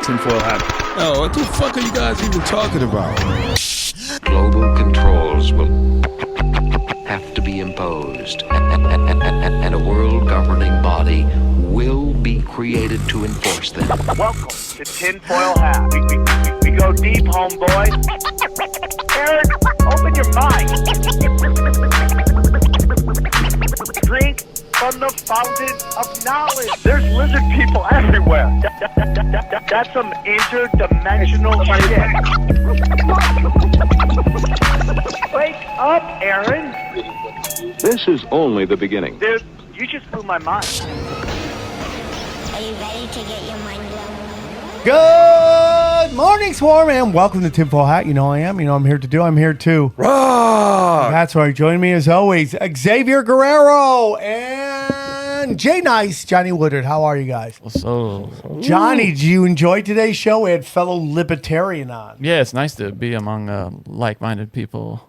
tinfoil hat. Oh, what the fuck are you guys even talking about? Global controls will have to be imposed, and a world governing body will be created to enforce them. Welcome to Tinfoil Hat. We go deep, homeboy. Aaron, open your mind. Drink from the fountain of knowledge. There's lizard people everywhere. That's some interdimensional shit. Wake up, Aaron. This is only the beginning. Dude, you just blew my mind. Are you ready to get your mind blown? Good morning, Swarm, and welcome to Tinfoil Hat. You know I am. You know I'm here to do. I'm here to rock. That's right. Join me as always, Xavier Guerrero and Jay Nice, Johnny Woodard. How are you guys? So, Johnny, did you enjoy today's show? We had fellow libertarian on. yeah, it's nice to be among like-minded people.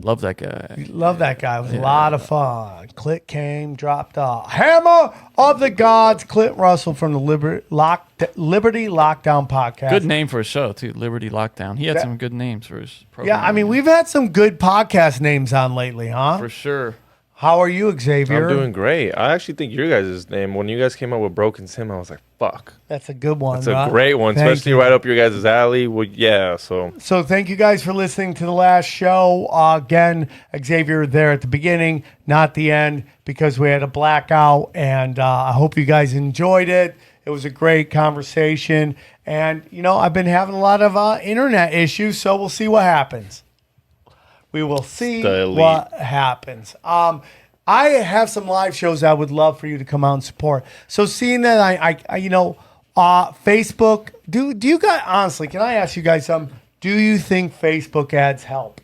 Love that guy. Love that guy. It was a lot of fun. Clint came, dropped a hammer of the gods. Clint Russell from the Liberty Lockdown podcast. Good name for a show, too. Liberty Lockdown. He had some good names for his program. Yeah, I mean, we've had some good podcast names on lately, huh? For sure. How are you, Xavier? I'm doing great. I actually think your guys' name, when you guys came up with Broken Sim, I was like, fuck. That's a good one. It's a great one, especially right up your guys' alley. Well, yeah, so thank you guys for listening to the last show. Again, Xavier there at the beginning, not the end, because we had a blackout, and I hope you guys enjoyed it. It was a great conversation, and, you know, I've been having a lot of internet issues, so we'll see what happens. We will see what happens. I have some live shows I would love for you to come out and support. So seeing that I you know, Facebook, do you guys, honestly, can I ask you guys something? Do you think Facebook ads help?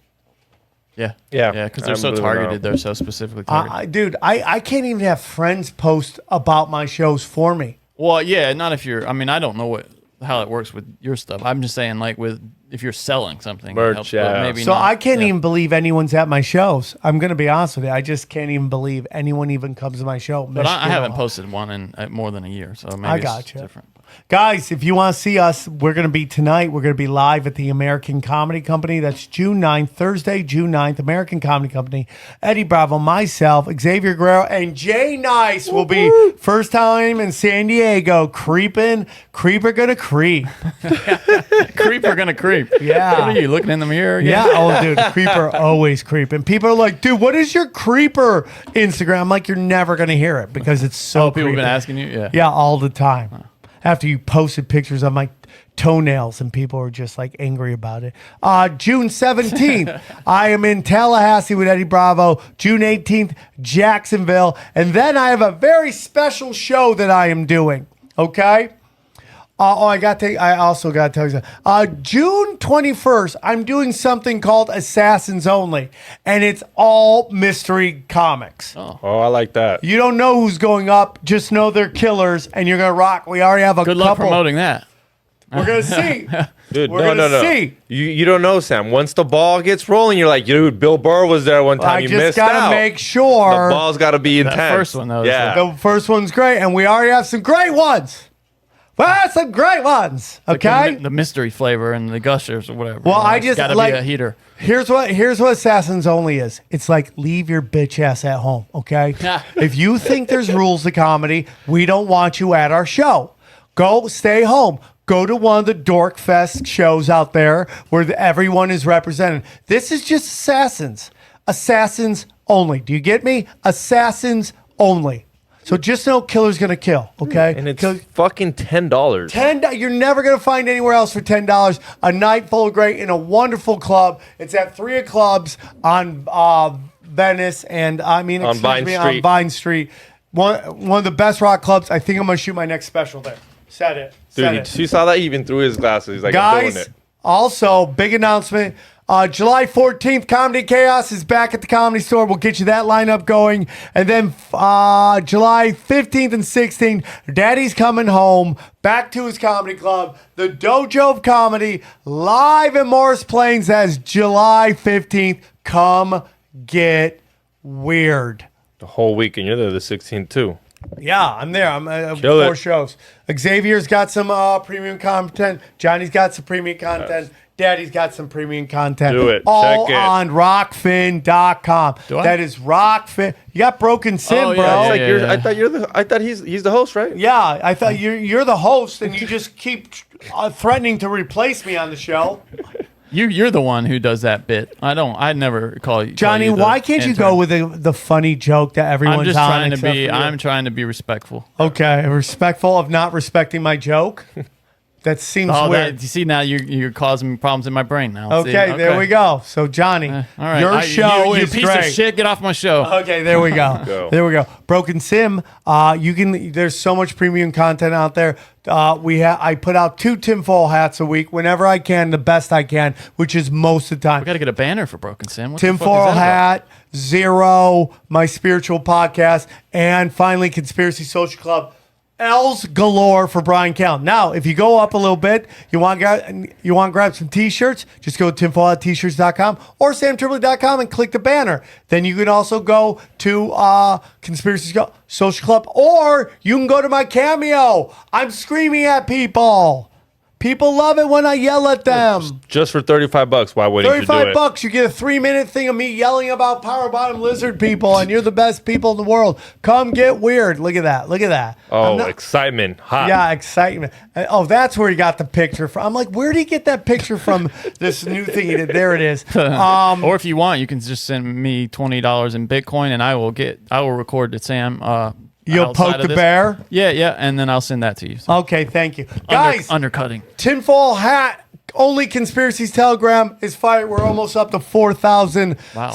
Yeah, Yeah, because they're so targeted. They're so specifically targeted. Dude, I can't even have friends post about my shows for me. Well, yeah, not if you're. I mean, I don't know how it works with your stuff. I'm just saying, like, if you're selling something, merch, it helps, yeah. but maybe So not. I can't even believe anyone's at my shows. I'm going to be honest with you. I just can't even believe anyone even comes to my show. But I haven't posted one in more than a year, so maybe it's different. Guys, if you want to see us, we're going to be tonight. We're going to be live at the American Comedy Company. That's June 9th, Thursday, June 9th, American Comedy Company. Eddie Bravo, myself, Xavier Guerrero, and Jay Nice will be first time in San Diego. Creeper gonna creep. Creeper gonna creep. Yeah. What are you, looking in the mirror again? Yeah, oh, dude, creeper always creeping. People are like, dude, what is your creeper Instagram? I'm like, you're never going to hear it because it's so People have creepy. been asking you? Yeah. Yeah, all the time. After you posted pictures of my toenails and people are just like angry about it. June 17th, I am in Tallahassee with Eddie Bravo. June 18th, Jacksonville. And then I have a very special show that I am doing. Okay? I also got to tell you something. June 21st, I'm doing something called Assassins Only, and it's all mystery comics. Oh, I like that. You don't know who's going up, just know they're killers, and you're going to rock. We already have a Good couple. luck promoting that. We're going to see. Dude, We're no. see. You don't know, Sam. Once the ball gets rolling, you're like, dude, Bill Burr was there one time. I You just missed got out. to make sure. The ball's got to be intense. That first one, though. Yeah. The first one's great, and we already have some great ones. Well, some great ones. Okay? Like the mystery flavor and the gushers or whatever. Well, I just gotta like be a heater. Here's what Assassins Only is. It's like leave your bitch ass at home, okay? If you think there's rules to comedy, we don't want you at our show. Go stay home. Go to one of the Dork Fest shows out there where everyone is represented. This is just Assassins. Assassins only. Do you get me? Assassins only. So just know killer's gonna kill, okay? And it's fucking $10. You're never gonna find anywhere else for $10. A night full of great in a wonderful club. It's at 3 of Clubs on Venice and on Vine Street. One of the best rock clubs. I think I'm gonna shoot my next special there. Said it. Dude, you saw that even through his glasses. He's like, guys, I'm doing it. Also, big announcement. July 14th, Comedy Chaos is back at the Comedy Store. We'll get you that lineup going. And then July 15th and 16th, Daddy's coming home, back to his comedy club, the Dojo of Comedy, live in Morris Plains as July 15th. Come get weird. The whole weekend. You're there the 16th, too. Yeah, I'm there. I'm Kill 4 it. shows. Xavier's got some premium content. Johnny's got some premium content. Daddy's got some premium content. Do it. All Check it. on rockfin.com. Do I? That is Rockfin. You got Broken Sim, Oh, bro. yeah, It's like yeah, you're I thought he's the host, right? Yeah, I thought you're the host, and you just keep threatening to replace me on the show. You're the one who does that bit. I never call you Johnny, call you the why can't you intern. go with the funny joke that everyone's I'm just on? trying to except be. for you? I'm trying to be respectful. Okay, respectful of not respecting my joke. That seems Oh, weird. you see now you're causing me problems in my brain now. See? Okay, there we go. So Johnny, All right, your show you is piece great. of shit. Get off my show. Okay, there we go. Go. There we go. Broken Sim. There's so much premium content out there. I put out 2 tinfoil hats a week whenever I can, the best I can, which is most of the time. We got to get a banner for Broken Sim. What the fuck is Tinfoil that about? hat, Zero, my spiritual podcast, and finally Conspiracy Social Club. L's galore for Brian Callen. Now, if you go up a little bit, you want to grab some t-shirts, just go to tinfoilat-shirts.com or samtripoli.com and click the banner. Then you can also go to Conspiracy Social Club, or you can go to my Cameo. I'm screaming at people. People love it when I yell at them. Just for $35, why wouldn't you do it? $35, you get a 3-minute thing of me yelling about power bottom lizard people, and you're the best people in the world. Come get weird. Look at that. Look at that. Oh, excitement. Hot. Yeah, excitement. Oh, that's where he got the picture from. I'm like, where did he get that picture from? This new thing he did. There it is. Or if you want, you can just send me $20 in Bitcoin, and I will record to Sam. You'll outside poke of the this. bear? Yeah, and then I'll send that to you. So. Okay, thank you. Guys, Undercutting. tinfoil hat. Only Conspiracies Telegram is fired. We're almost up to 4,000 Wow.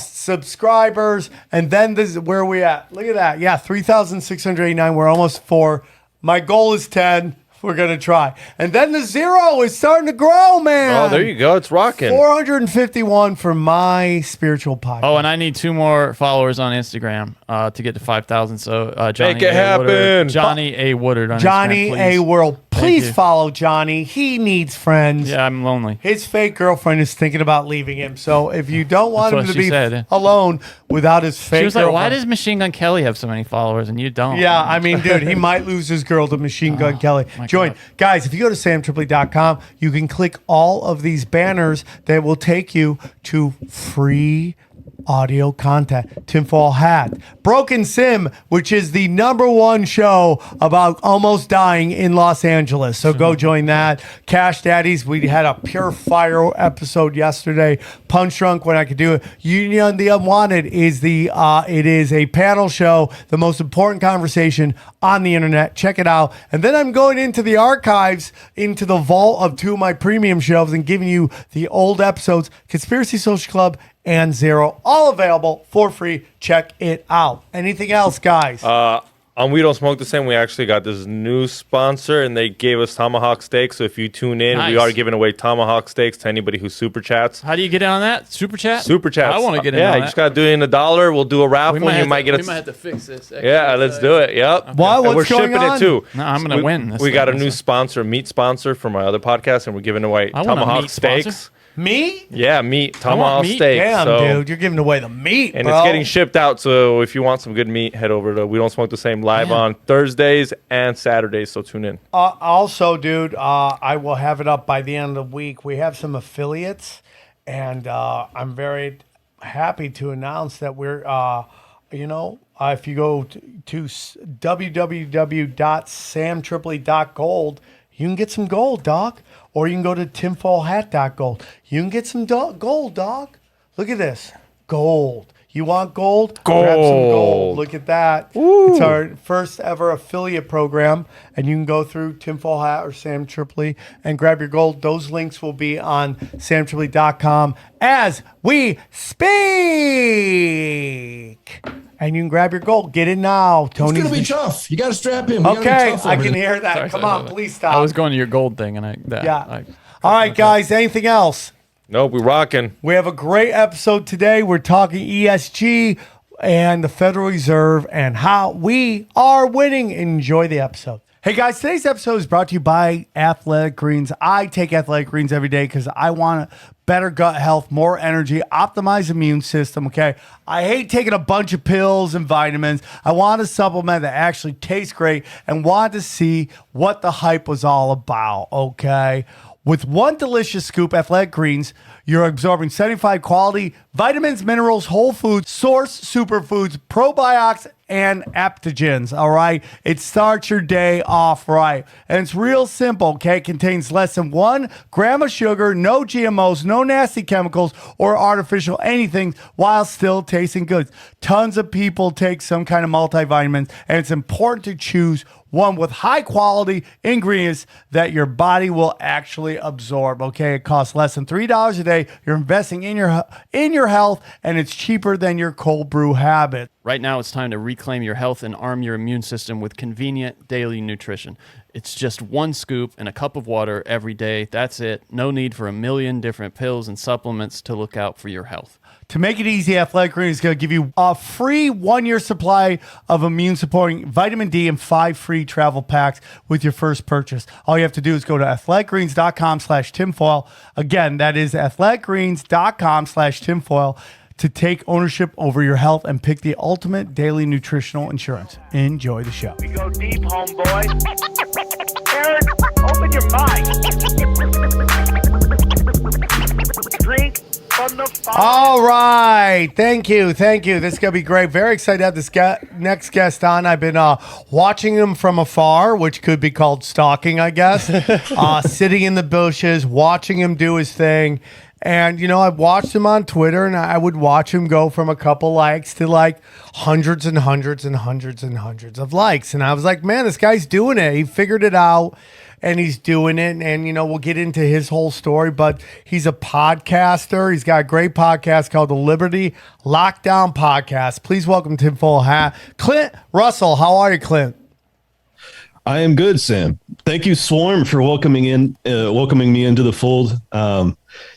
subscribers. And then this is where we at. Look at that. Yeah, 3,689. We're almost 4. My goal is 10. We're going to try. And then the 0 is starting to grow, man. Oh, there you go. It's rocking. 451 for my spiritual podcast. Oh, and I need 2 more followers on Instagram to get to 5,000. So Johnny Make it A. Woodard, happen. Johnny A. Woodard on Johnny Instagram, A. please. World. Please you. follow Johnny. He needs friends. Yeah, I'm lonely. His fake girlfriend is thinking about leaving him. So if you don't want That's him what to she be said. alone without his fake She was like, girlfriend. "Why does Machine Gun Kelly have so many followers and you don't?" Yeah, I mean, dude, he might lose his girl to Machine Gun Kelly. my Join. God. Guys, if you go to samtripoli.com, you can click all of these banners that will take you to free audio content. Tinfoil Hat. Broken Sim, which is the #1 show about almost dying in Los Angeles. So go join that. Cash Daddies, we had a pure fire episode yesterday. Punch Drunk when I could do it. Union the Unwanted is it is a panel show, the most important conversation on the internet. Check it out. And then I'm going into the archives, into the vault of 2 of my premium shows and giving you the old episodes, Conspiracy Social Club and Zero, all available for free. Check it out. Anything else, guys? On We Don't Smoke the Same, we actually got this new sponsor, and they gave us tomahawk steaks. So if you tune in, we Nice. are giving away tomahawk steaks to anybody who super chats. How do you get in on that? Super chat? Super chats. I want to get in Yeah, on you that. just got to do it in $1. We'll do a raffle. You might get we a. might have to fix this. Yeah, let's do it. Yep. Why? And What's we're going shipping on? it too. No, I'm gonna win this We got a thing, new so. sponsor, meat sponsor for my other podcast, and we're giving away I want a tomahawk meat sponsor. steaks. Me? Yeah, meat, want tomahawk meat. steaks. Damn, so, dude, you're giving away the meat, and bro. it's getting shipped out. So if you want some good meat, head over to We Don't Smoke the Same live on Thursdays and Saturdays. So tune in. Also, dude, I will have it up by the end of the week. We have some affiliates, and I'm very happy to announce that we're, if you go to www.samtripoli.gold, you can get some gold, dog. Or you can go to tinfoilhat.gold. You can get some gold, dog. Look at this. Gold. You want gold? Grab some gold. Gold. Look at that. It's our first ever affiliate program. And you can go through Tinfoil Hat or Sam Tripoli and grab your gold. Those links will be on samtripoli.com as we speak. And you can grab your gold. Get it now. It's Tony's gonna be tough. You got to strap in. We gotta be Okay, tough I over can here. hear that. Sorry, Come sorry, on, sorry. please stop. I was going to your gold thing, and All right, guys. Anything else? Nope, we rocking. We have a great episode today. We're talking ESG and the Federal Reserve and how we are winning. Enjoy the episode. Hey guys, today's episode is brought to you by Athletic Greens. I take Athletic Greens every day because I want better gut health, more energy, optimized immune system, okay? I hate taking a bunch of pills and vitamins. I want a supplement that actually tastes great and want to see what the hype was all about, okay? With one delicious scoop, Athletic Greens, you're absorbing 75 quality vitamins, minerals, whole foods, source superfoods, probiotics, and adaptogens, all right? It starts your day off right. And it's real simple, okay? It contains less than 1 gram of sugar, no GMOs, no nasty chemicals or artificial anything while still tasting good. Tons of people take some kind of multivitamins, and it's important to choose one with high quality ingredients that your body will actually absorb. Okay, it costs less than $3 a day. You're investing in your health, and it's cheaper than your cold brew habit. Right now, it's time to reclaim your health and arm your immune system with convenient daily nutrition. It's just 1 scoop and a cup of water every day. That's it. No need for a million different pills and supplements to look out for your health. To make it easy, Athletic Greens is going to give you a free 1-year supply of immune-supporting vitamin D and 5 free travel packs with your first purchase. All you have to do is go to athleticgreens.com/tinfoil. Again, that is athleticgreens.com/tinfoil to take ownership over your health and pick the ultimate daily nutritional insurance. Enjoy the show. We go deep, homeboy. Aaron, open your mind. Drink from the fire. All right. Thank you. This is going to be great. Very excited to have this next guest on. I've been watching him from afar, which could be called stalking, I guess. Sitting in the bushes, watching him do his thing. And, you know, I've watched him on Twitter, and I would watch him go from a couple likes to like hundreds and hundreds and hundreds and hundreds of likes. And I was like, man, this guy's doing it. He figured it out, and he's doing it. And, you know, we'll get into his whole story, but he's a podcaster. He's got a great podcast called the Liberty Lockdown Podcast. Please welcome Tinfoil Hat, Clint Russell. How are you, Clint? I am good, Sam. Thank you, Swarm, for welcoming me into the fold.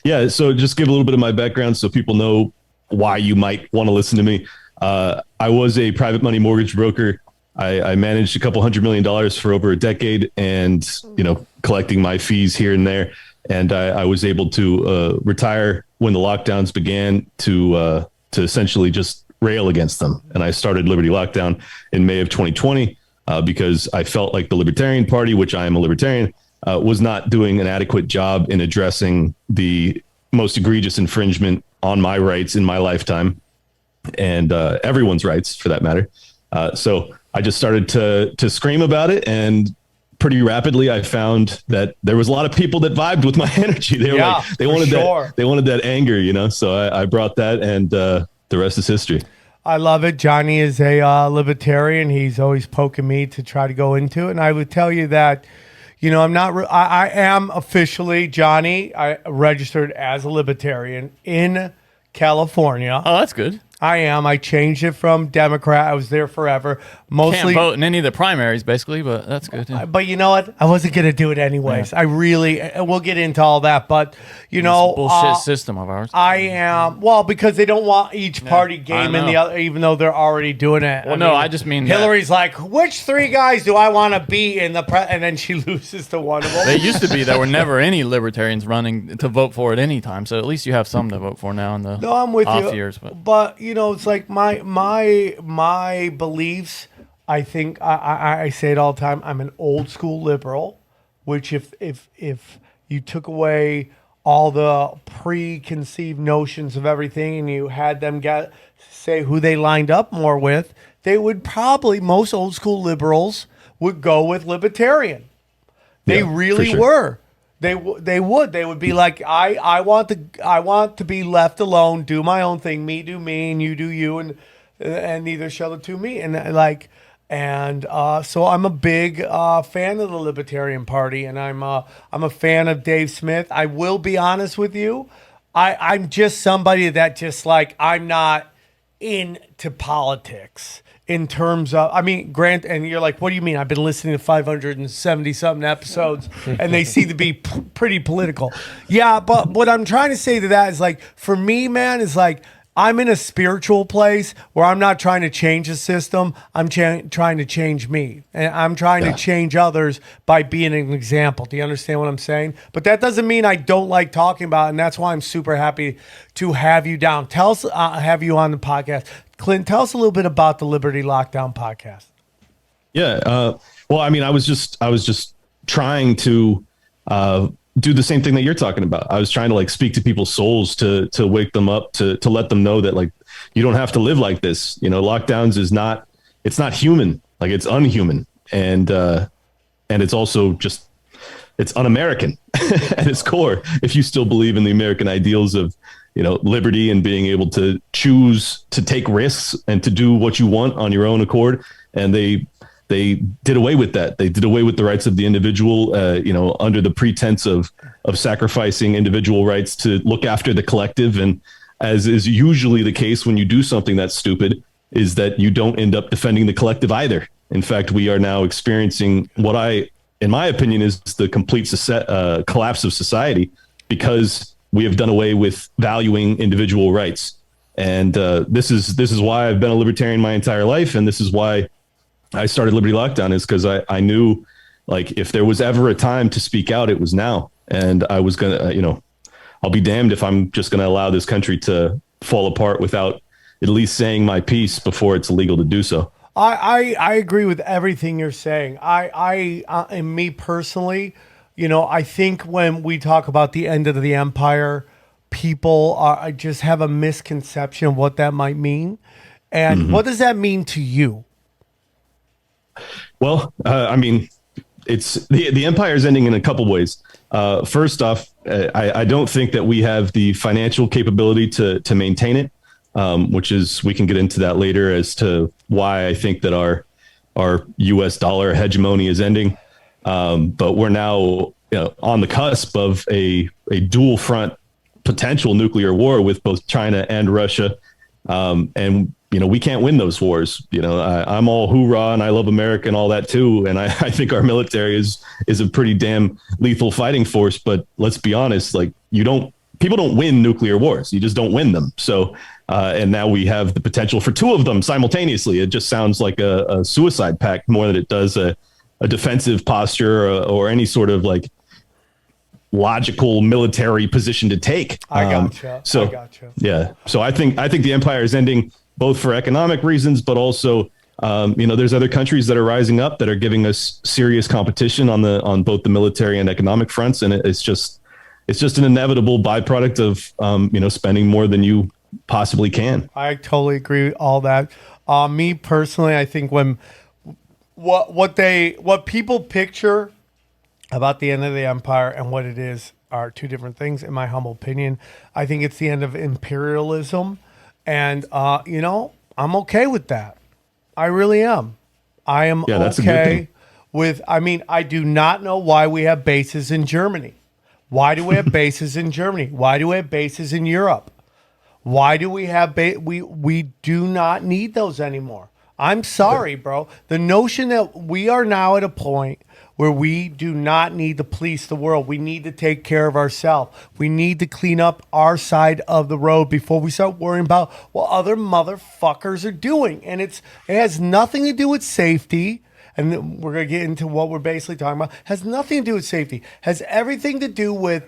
Yeah, so just give a little bit of my background so people know why you might want to listen to me. I was a private money mortgage broker. I managed a couple $100 million for over a decade, and collecting my fees here and there. And I was able to retire when the lockdowns began to essentially just rail against them. And I started Liberty Lockdown in May of 2020 because I felt like the Libertarian Party, which I am a libertarian, was not doing an adequate job in addressing the most egregious infringement on my rights in my lifetime, and everyone's rights for that matter. So I just started to scream about it, and pretty rapidly I found that there was a lot of people that vibed with my energy. They were they wanted that anger, So I brought that, and the rest is history. I love it. Johnny is a libertarian. He's always poking me to try to go into it, and I would tell you that. I'm not. I am officially, Johnny. I registered as a libertarian in California. Oh, that's good. I am. I changed it from Democrat. I was there forever. Mostly can't vote in any of the primaries, basically, but that's good. Yeah. But you know what? I wasn't going to do it anyways. Yeah. I really. We'll get into all that, but bullshit system of ours. I am because they don't want each party game in the other, even though they're already doing it. Well, I just mean Hillary's like, which 3 guys do I want to be in the and then she loses to one of them. They used to be there were never any libertarians running to vote for at any time, so at least you have some to vote for now in the I'm with off you. Years. But it's like my beliefs. I think I say it all the time. I'm an old school liberal, which if you took away all the preconceived notions of everything and you had them say who they lined up more with, they would probably, most old school liberals would go with libertarian. They really were. They would be like, I want to be left alone, do my own thing, me do me, and you do you, and neither shall the two meet. So I'm a big fan of the Libertarian Party, and I'm a fan of Dave Smith. I will be honest with you, I'm just somebody that just like I'm not into politics. In terms of, Grant, and you're like, what do you mean? I've been listening to 570 something episodes, and they seem to be pretty political. Yeah, but what I'm trying to say to that is like, for me, man, is like, I'm in a spiritual place where I'm not trying to change the system. I'm trying to change me. And I'm trying to change others by being an example. Do you understand what I'm saying? But that doesn't mean I don't like talking about it. And that's why I'm super happy to have you down. Tell us, have you on the podcast. Clint, tell us a little bit about the Liberty Lockdown podcast. Yeah. Well, I mean, I was just trying to do the same thing that you're talking about. I was trying to like speak to people's souls to wake them up, to let them know that like you don't have to live like this. You know, lockdowns it's not human. Like it's unhuman, and it's also just it's un-American at its core. If you still believe in the American ideals of, you know, liberty and being able to choose to take risks and to do what you want on your own accord, and they did away with that. They did away with the rights of the individual, you know, under the pretense of sacrificing individual rights to look after the collective. And as is usually the case when you do something that's stupid, is that you don't end up defending the collective either. In fact, we are now experiencing what in my opinion, is the complete collapse of society, because we have done away with valuing individual rights. And this is why I've been a libertarian my entire life, and this is why I started Liberty Lockdown, is because I knew, like, if there was ever a time to speak out, it was now. And I was going to, you know, I'll be damned if I'm just going to allow this country to fall apart without at least saying my piece before it's illegal to do so. I agree with everything you're saying. And me personally, you know, I think when we talk about the end of the empire, people just have a misconception of what that might mean. And what does that mean to you? Well, I mean, it's the empire is ending in a couple ways. First off, I don't think that we have the financial capability to maintain it, which is, we can get into that later as to why I think that our U.S. dollar hegemony is ending. But we're now, you know, on the cusp of a dual front potential nuclear war with both China and Russia. And, you know, we can't win those wars. You know, I'm all hoorah and I love America and all that too. And I think our military is a pretty damn lethal fighting force. But let's be honest, like, people don't win nuclear wars. You just don't win them. So, and now we have the potential for two of them simultaneously. It just sounds like a suicide pact more than it does a defensive posture or any sort of like logical military position to take. I gotcha. Yeah. So I think the empire is ending both for economic reasons, but also, you know, there's other countries that are rising up that are giving us serious competition on both the military and economic fronts. And it's just an inevitable byproduct of, you know, spending more than you possibly can. I totally agree with all that. Me personally, I think when what people picture about the end of the empire and what it is are two different things, in my humble opinion. I think it's the end of imperialism. And, you know, I'm okay with that. I really am. I am okay with, I mean, I do not know why we have bases in Germany. Why do we have bases in Germany? Why do we have bases in Europe? Why do we have, we do not need those anymore. I'm sorry, bro. The notion that we are now at a point where we do not need to police the world. We need to take care of ourselves. We need to clean up our side of the road before we start worrying about what other motherfuckers are doing. And it has nothing to do with safety. And we're going to get into what we're basically talking about. Has nothing to do with safety. Has everything to do with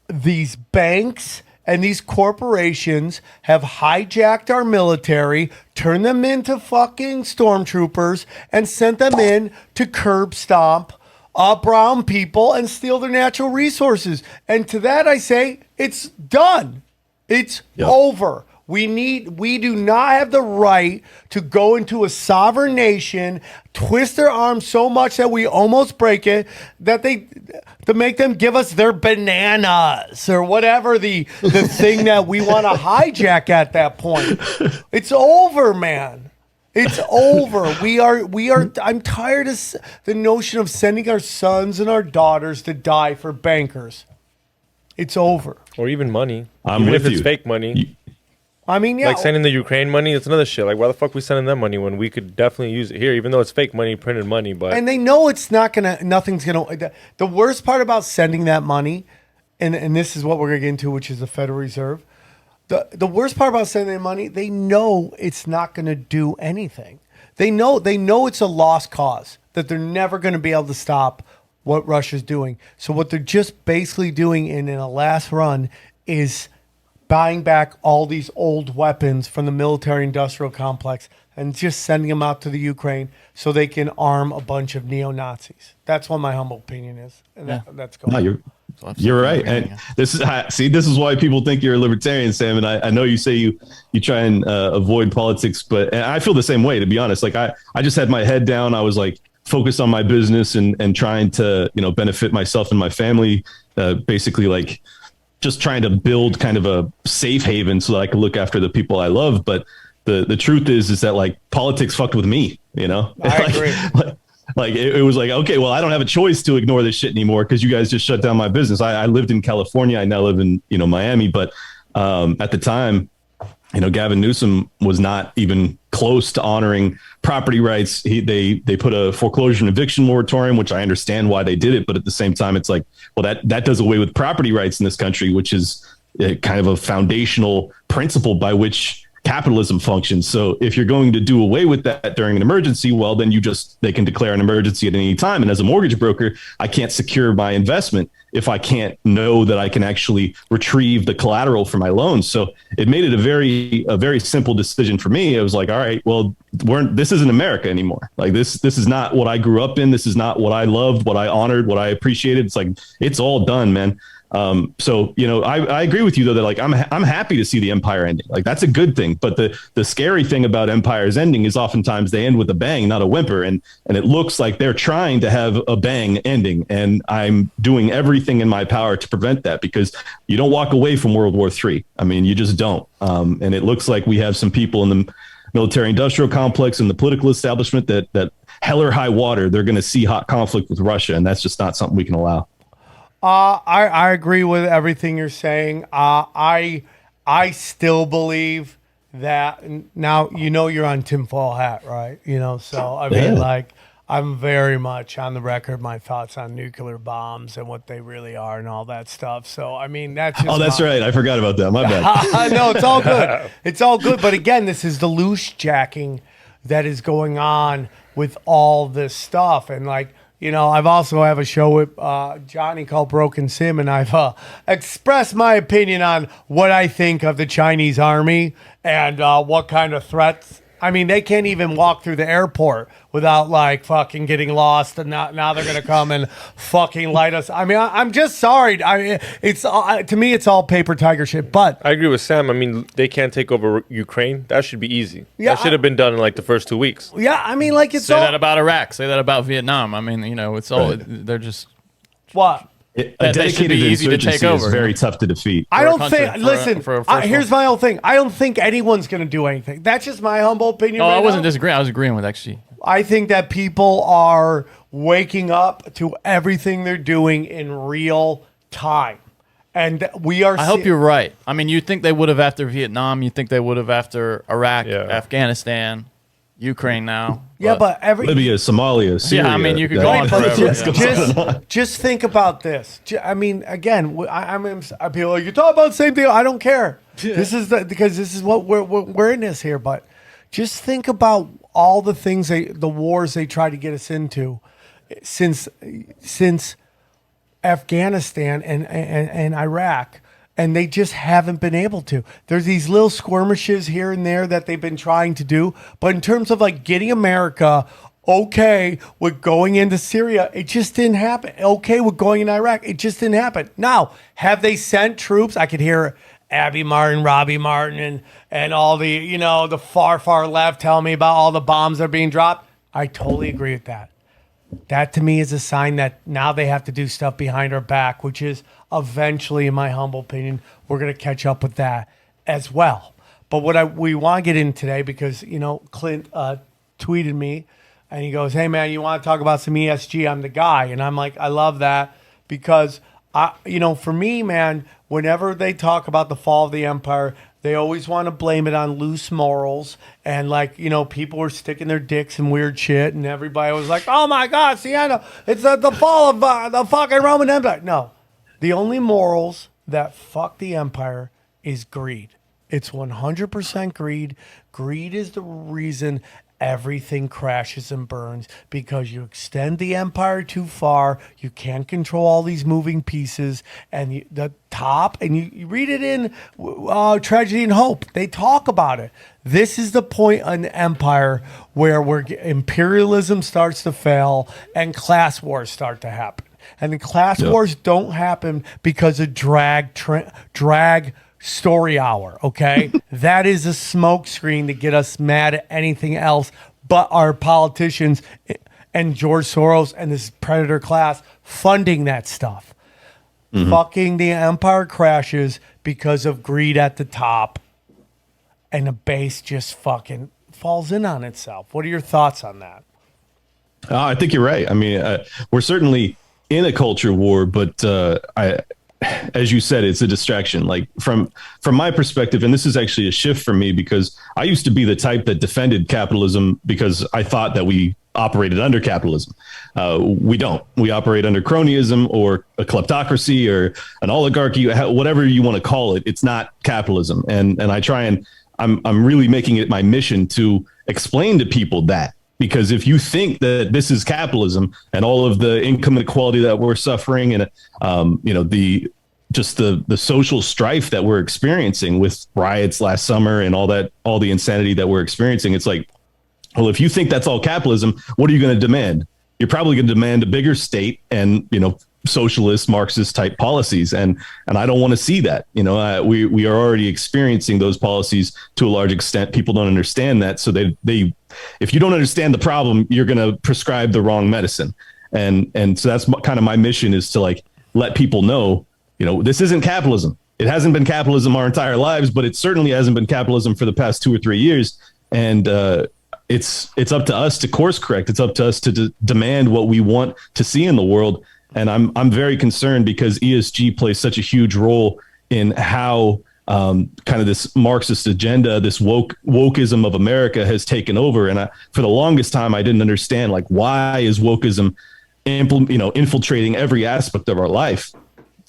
these banks and these corporations have hijacked our military, turned them into fucking stormtroopers, and sent them in to curb stomp brown people and steal their natural resources. And to that I say, it's done. It's over. We do not have the right to go into a sovereign nation, twist their arms so much that we almost break it, to make them give us their bananas or whatever the thing that we want to hijack at that point. It's over, man. It's over. We are. I'm tired of the notion of sending our sons and our daughters to die for bankers. It's over. Or even money. Even if it's fake money. I mean, yeah. Like sending the Ukraine money, it's another shit. Like, why the fuck we sending them money when we could definitely use it here, even though it's fake money, printed money, but... And they know it's not going to... Nothing's going to... The worst part about sending that money, and this is what we're going to get into, which is the Federal Reserve, The worst part about sending them money, they know it's not going to do anything. They know it's a lost cause, that they're never going to be able to stop what Russia's doing. So what they're just basically doing in a last run is buying back all these old weapons from the military-industrial complex and just sending them out to the Ukraine so they can arm a bunch of neo-Nazis. That's what my humble opinion is. And that's going on. You're right. And this is why people think you're a libertarian, Sam. And I know you say you try and avoid politics, but I feel the same way, to be honest. Like I just had my head down. I was like focused on my business and trying to, benefit myself and my family, basically like just trying to build kind of a safe haven so that I could look after the people I love. But the truth is that like politics fucked with me, I agree. Like it was like, okay, well, I don't have a choice to ignore this shit anymore because you guys just shut down my business. I lived in California. I now live in, Miami. But at the time, Gavin Newsom was not even close to honoring property rights. They put a foreclosure and eviction moratorium, which I understand why they did it. But at the same time, it's like, well, that does away with property rights in this country, which is kind of a foundational principle by which capitalism functions. So if you're going to do away with that during an emergency, well, then they can declare an emergency at any time. And as a mortgage broker, I can't secure my investment if I can't know that I can actually retrieve the collateral for my loans. So it made it a very simple decision for me. It was like, all right, well, this isn't America anymore. Like this is not what I grew up in. This is not what I loved, what I honored, what I appreciated. It's like, it's all done, man. So, I agree with you though, that like, I'm happy to see the empire ending. Like that's a good thing. But the scary thing about empires ending is oftentimes they end with a bang, not a whimper. And it looks like they're trying to have a bang ending. And I'm doing everything in my power to prevent that, because you don't walk away from World War III. I mean, you just don't. And it looks like we have some people in the military industrial complex and the political establishment that hell or high water, they're going to see hot conflict with Russia. And that's just not something we can allow. I agree with everything you're saying. I still believe that now, you're on tinfoil hat, right? So I mean, like, I'm very much on the record, my thoughts on nuclear bombs and what they really are and all that stuff. So, I mean, that's just that's right. I forgot about that. My bad. No, it's all good. It's all good. But again, this is the loose jacking that is going on with all this stuff. And like, I've also have a show with Johnny called Broken Sim, and I've expressed my opinion on what I think of the Chinese army and what kind of threats. I mean, they can't even walk through the airport without like fucking getting lost, and now they're gonna come and fucking light us. I mean, I'm just sorry. It's to me, it's all paper tiger shit. But I agree with Sam. I mean, they can't take over Ukraine. That should be easy. Yeah, that should have been done in like the first 2 weeks. Yeah, I mean, like it's say that about Iraq. Say that about Vietnam. I mean, it's all they're just what. A dedicated easy to take over. Is very tough to defeat. I don't think. Listen, here's my whole thing. I don't think anyone's going to do anything. That's just my humble opinion. I wasn't disagreeing. I was agreeing with XG. I think that people are waking up to everything they're doing in real time, and we are. I hope you're right. I mean, you think they would have after Vietnam. You think they would have after Iraq, Afghanistan, Ukraine now. Yeah, but Libya, Somalia, Syria. Yeah, I mean, you could go on forever. Just think about this. I mean, again, people are, you talk about the same thing. I don't care. This is because this is what we're in this here. But just think about all the things the wars they try to get us into since Afghanistan and Iraq. And they just haven't been able to. There's these little skirmishes here and there that they've been trying to do. But in terms of like getting America okay with going into Syria, it just didn't happen. Okay with going into Iraq, it just didn't happen. Now, have they sent troops? I could hear Abby Martin, Robbie Martin, and all the, the far left telling me about all the bombs that are being dropped. I totally agree with that. That to me is a sign that now they have to do stuff behind our back, which is eventually, in my humble opinion, we're going to catch up with that as well. But what we want to get in today, because, Clint tweeted me and he goes, hey, man, you want to talk about some ESG? I'm the guy. And I'm like, I love that because, for me, man, whenever they talk about the fall of the empire, they always want to blame it on loose morals. And people were sticking their dicks in weird shit. And everybody was like, oh my God, Sienna, it's the fall of the fucking Roman Empire. No, the only morals that fuck the empire is greed. It's 100% greed. Greed is the reason everything crashes and burns, because you extend the empire too far. You can't control all these moving pieces. And the top, and you read it in Tragedy and Hope. They talk about it. This is the point in the empire where imperialism starts to fail and class wars start to happen. And the class wars don't happen because of drag story hour, okay? That is a smokescreen to get us mad at anything else but our politicians and George Soros and this predator class funding that stuff. Fucking the empire crashes because of greed at the top, and the base just fucking falls in on itself. What are your thoughts on that? I think you're right. I mean, we're certainly in a culture war, but as you said, it's a distraction. Like from my perspective, and this is actually a shift for me, because I used to be the type that defended capitalism because I thought that we operated under capitalism. We don't. We operate under cronyism or a kleptocracy or an oligarchy, whatever you want to call it. It's not capitalism. And I try and I'm really making it my mission to explain to people that. Because if you think that this is capitalism and all of the income inequality that we're suffering and, the social strife that we're experiencing with riots last summer and all the insanity that we're experiencing, it's like, well, if you think that's all capitalism, what are you going to demand? You're probably going to demand a bigger state and, socialist Marxist type policies. And I don't want to see that. We are already experiencing those policies to a large extent. People don't understand that. So they if you don't understand the problem, you're going to prescribe the wrong medicine. And so that's kind of my mission, is to like let people know, this isn't capitalism. It hasn't been capitalism our entire lives, but it certainly hasn't been capitalism for the past 2 or 3 years. And it's up to us to course correct. It's up to us to demand what we want to see in the world. And I'm very concerned because ESG plays such a huge role in how kind of this Marxist agenda, this wokeism of America has taken over. And for the longest time, I didn't understand, like, why is wokeism infiltrating every aspect of our life?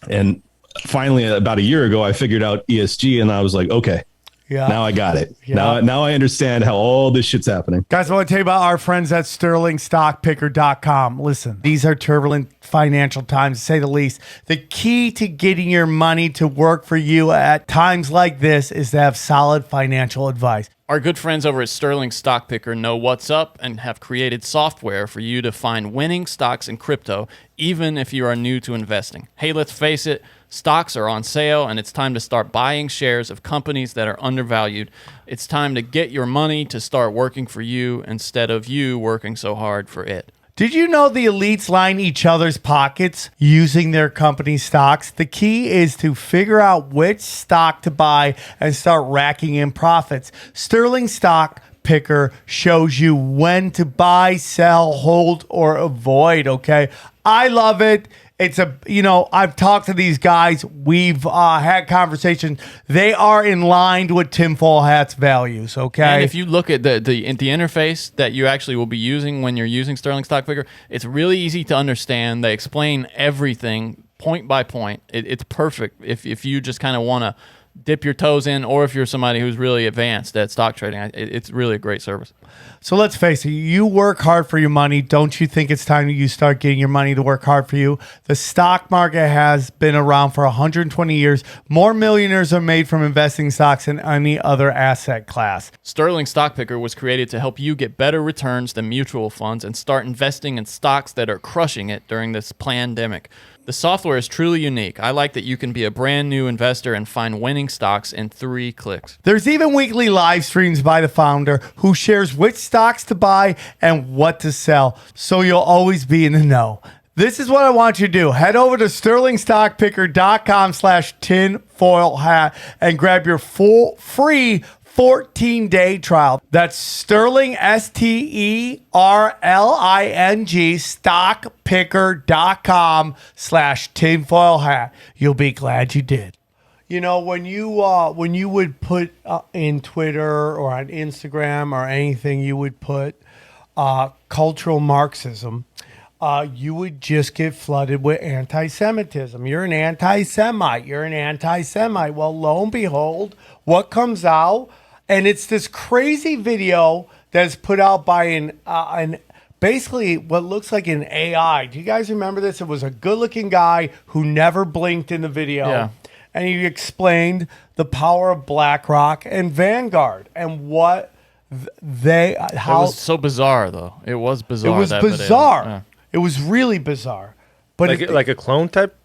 And finally, about a year ago, I figured out ESG, and I was like, okay. Yeah. Now I got it. Yeah. Now I understand how all this shit's happening. Guys, I want to tell you about our friends at sterlingstockpicker.com. Listen, these are turbulent financial times, to say the least. The key to getting your money to work for you at times like this is to have solid financial advice. Our good friends over at Sterling Stock Picker know what's up and have created software for you to find winning stocks in crypto, even if you are new to investing. Hey, let's face it, stocks are on sale, and it's time to start buying shares of companies that are undervalued. It's time to get your money to start working for you instead of you working so hard for it. Did you know the elites line each other's pockets using their company stocks? The key is to figure out which stock to buy and start racking in profits. Sterling Stock Picker shows you when to buy, sell, hold, or avoid, okay? I love it. It's I've talked to these guys. We've had conversations. They are in line with tinfoil hat's values, okay? And if you look at the interface that you actually will be using when you're using Sterling Stock Picker, it's really easy to understand. They explain everything point by point. It's perfect if you just kind of want to dip your toes in, or if you're somebody who's really advanced at stock trading. It's really a great service. So let's face it, you work hard for your money. Don't you think it's time that you start getting your money to work hard for you? The stock market has been around for 120 years. More millionaires are made from investing stocks than any other asset class. Sterling Stock Picker was created to help you get better returns than mutual funds and start investing in stocks that are crushing it during this pandemic. The software is truly unique. I like that you can be a brand new investor and find winning stocks in 3 clicks. There's even weekly live streams by the founder who shares which stocks to buy and what to sell, so you'll always be in the know. This is what I want you to do. Head over to sterlingstockpicker.com/tinfoil hat and grab your full free 14-day trial. That's Sterling, Sterling, stockpicker.com/tinfoil hat. You'll be glad you did. When you would put in Twitter or on Instagram or anything, you would put cultural Marxism. you would just get flooded with anti-Semitism. You're an anti-Semite. You're an anti-Semite. Well, lo and behold, what comes out? And it's this crazy video that's put out by an basically what looks like an AI. Do you guys remember this? It was a good-looking guy who never blinked in the video. Yeah. And he explained the power of BlackRock and Vanguard and what how it was so bizarre, though. It was bizarre. it was that bizarre. video. Yeah. It was really bizarre. But Like a clone type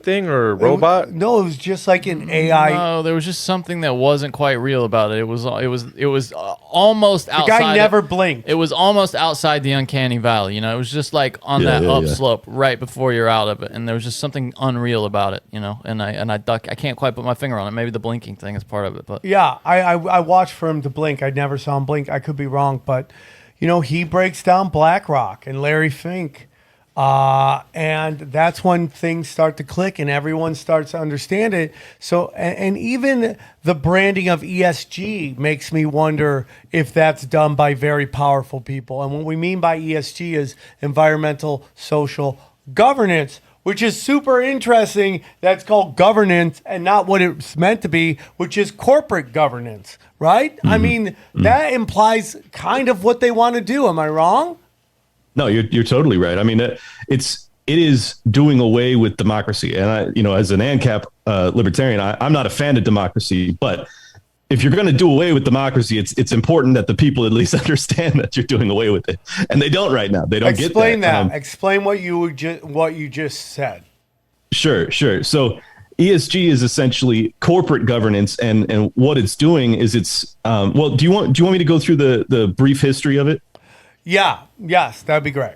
thing or a robot? No, it was just like an AI. No, there was just something that wasn't quite real about it. It was almost outside. The guy never blinked. It was almost outside the uncanny valley. It was just like on that upslope right before you're out of it, and there was just something unreal about it. And I can't quite put my finger on it. Maybe the blinking thing is part of it, but Yeah, I watched for him to blink. I never saw him blink. I could be wrong, but he breaks down BlackRock and Larry Fink. And that's when things start to click and everyone starts to understand it. So, and even the branding of ESG makes me wonder if that's done by very powerful people. And what we mean by ESG is environmental, social governance, which is super interesting. That's called governance and not what it's meant to be, which is corporate governance, right? I mean, that implies kind of what they want to do. Am I wrong? No, you're totally right. I mean, it is doing away with democracy. And as an ANCAP libertarian, I'm not a fan of democracy, but if you're going to do away with democracy, it's important that the people at least understand that you're doing away with it. And they don't right now. They don't Explain get that. Explain what you just said. Sure. So ESG is essentially corporate governance, and what it's doing is it's do you want me to go through the brief history of it? Yes, that'd be great.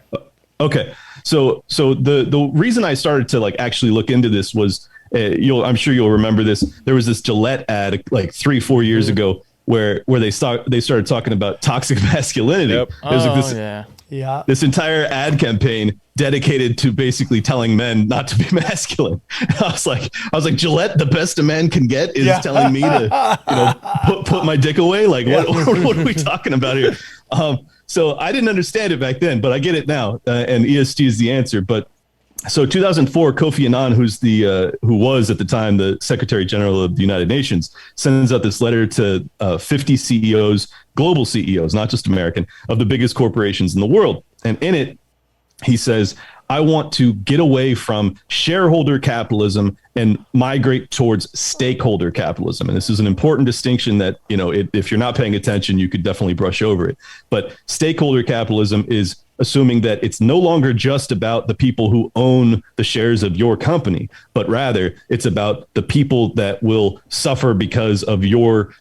Okay. So the reason I started to actually look into this was I'm sure you'll remember this. There was this Gillette ad like 3-4 years ago where they started talking about toxic masculinity. Yep. This entire ad campaign dedicated to basically telling men not to be masculine. I was like, Gillette, the best a man can get is telling me to put my dick away. Like what are we talking about here? So I didn't understand it back then, but I get it now. And ESG is the answer. But so 2004, Kofi Annan, who was at the time the Secretary General of the United Nations, sends out this letter to 50 CEOs, global CEOs, not just American, of the biggest corporations in the world. And in it, he says, I want to get away from shareholder capitalism and migrate towards stakeholder capitalism. And this is an important distinction that, if you're not paying attention, you could definitely brush over it. But stakeholder capitalism is assuming that it's no longer just about the people who own the shares of your company, but rather it's about the people that will suffer because of your,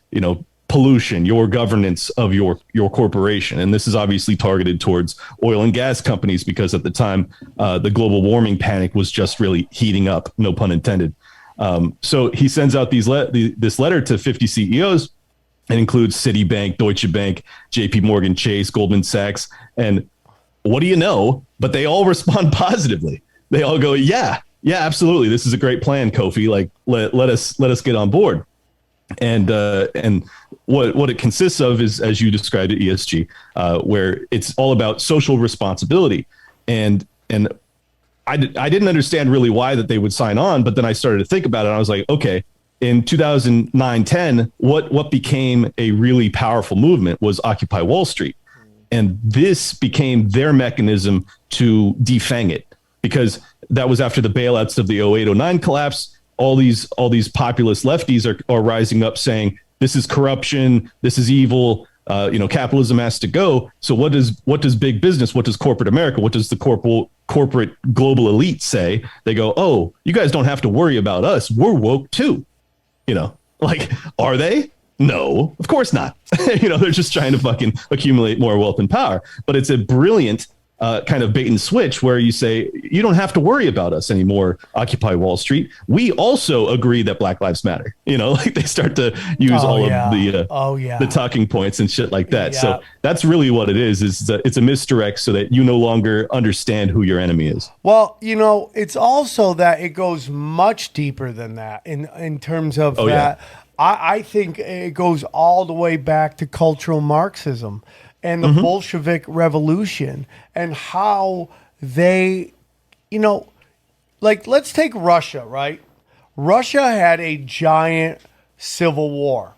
pollution, your governance of your corporation. And this is obviously targeted towards oil and gas companies because at the time, the global warming panic was just really heating up, no pun intended. So he sends out this letter to 50 CEOs. It includes Citibank, Deutsche Bank, JP Morgan Chase, Goldman Sachs. And what do you know? But they all respond positively. They all go, yeah, absolutely. This is a great plan, Kofi. Like, let us get on board. And what it consists of is, as you described it, ESG, where it's all about social responsibility. And I didn't understand really why that they would sign on, but then I started to think about it. And I was like, okay, in 2009-10, what became a really powerful movement was Occupy Wall Street. And this became their mechanism to defang it, because that was after the bailouts of the 08-09 collapse. All these populist lefties are rising up saying, this is corruption, this is evil, capitalism has to go. So what does big business, what does corporate America, what does the corporate global elite say? They go, oh, you guys don't have to worry about us. We're woke too. Are they? No, of course not. They're just trying to fucking accumulate more wealth and power. But it's a brilliant kind of bait and switch where you say, you don't have to worry about us anymore, Occupy Wall Street. We also agree that Black Lives Matter. They start to use of the talking points and shit like that. Yeah. So that's really what it is it's a misdirect so that you no longer understand who your enemy is. Well, it's also that it goes much deeper than that in terms of that. Yeah. I think it goes all the way back to cultural Marxism and the Bolshevik Revolution and how they, like, let's take Russia, right? Russia had a giant civil war.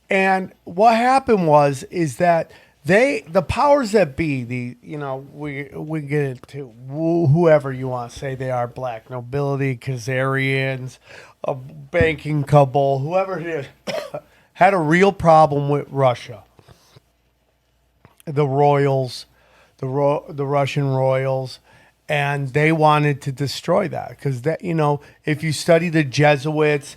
And what happened is that the powers that be, we get into whoever you want to say they are, black nobility, Khazarians, a banking cabal, whoever it is, had a real problem with Russia. The royals, the Russian royals, and they wanted to destroy that because if you study the Jesuits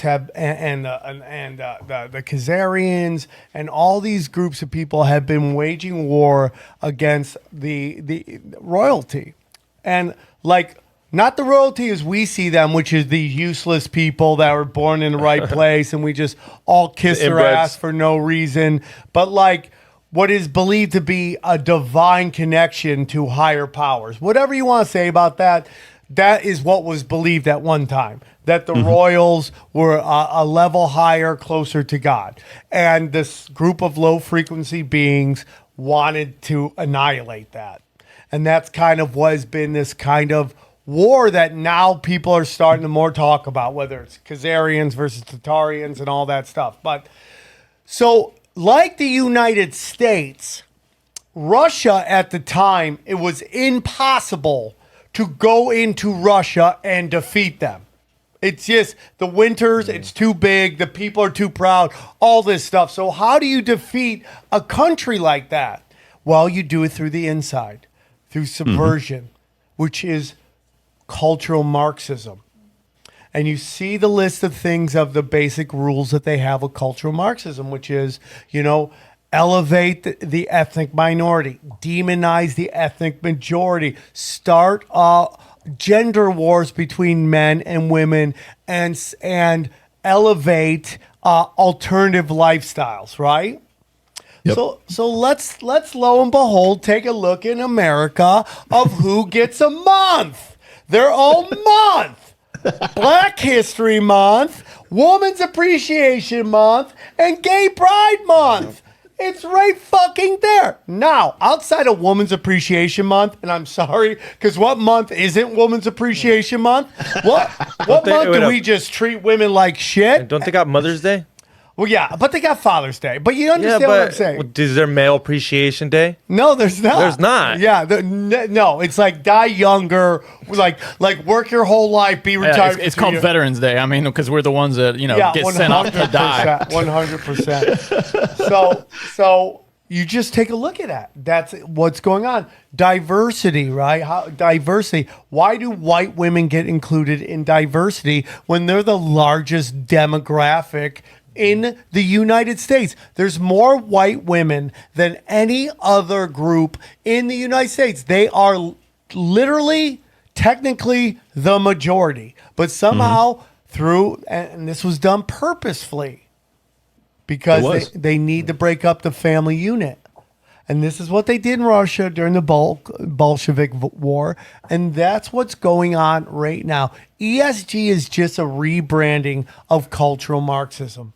have and the Khazarians and all these groups of people have been waging war against the royalty, and like not the royalty as we see them, which is the useless people that were born in the right place and we just all kiss their ass for no reason, but like what is believed to be a divine connection to higher powers. Whatever you want to say about that, that is what was believed at one time, that the royals were a level higher, closer to God. And this group of low-frequency beings wanted to annihilate that. And that's kind of what has been this kind of war that now people are starting to more talk about, whether it's Khazarians versus Tatarians and all that stuff. But so, like the United States, Russia at the time, it was impossible to go into Russia and defeat them. It's just the winters, it's too big, the people are too proud, all this stuff. So how do you defeat a country like that? Well, you do it through the inside, through subversion, which is cultural Marxism. And you see the list of things of the basic rules that they have with cultural Marxism, which is, elevate the ethnic minority, demonize the ethnic majority, start gender wars between men and women, and elevate alternative lifestyles, right? Yep. So let's lo and behold take a look in America of who gets a month, their own month. Black History Month, Women's Appreciation Month, and Gay Pride Month. It's right fucking there. Now, outside of Women's Appreciation Month, and I'm sorry, because what month isn't Women's Appreciation Month? What month do we just treat women like shit? Don't they got Mother's Day? Well, yeah, but they got Father's Day. But you understand what I'm saying? Is there Male Appreciation Day? No, there's not. There's not. Yeah, no. It's like die younger, like work your whole life, be retired. It's called Veterans Day. I mean, because we're the ones that get sent off to die. 100%. So you just take a look at that. That's what's going on. Diversity, right? Diversity. Why do white women get included in diversity when they're the largest demographic in the United States? There's more white women than any other group in the United States. They are literally, technically, the majority. But somehow and this was done purposefully because they need to break up the family unit. And this is what they did in Russia during the Bolshevik War. And that's what's going on right now. ESG is just a rebranding of cultural Marxism.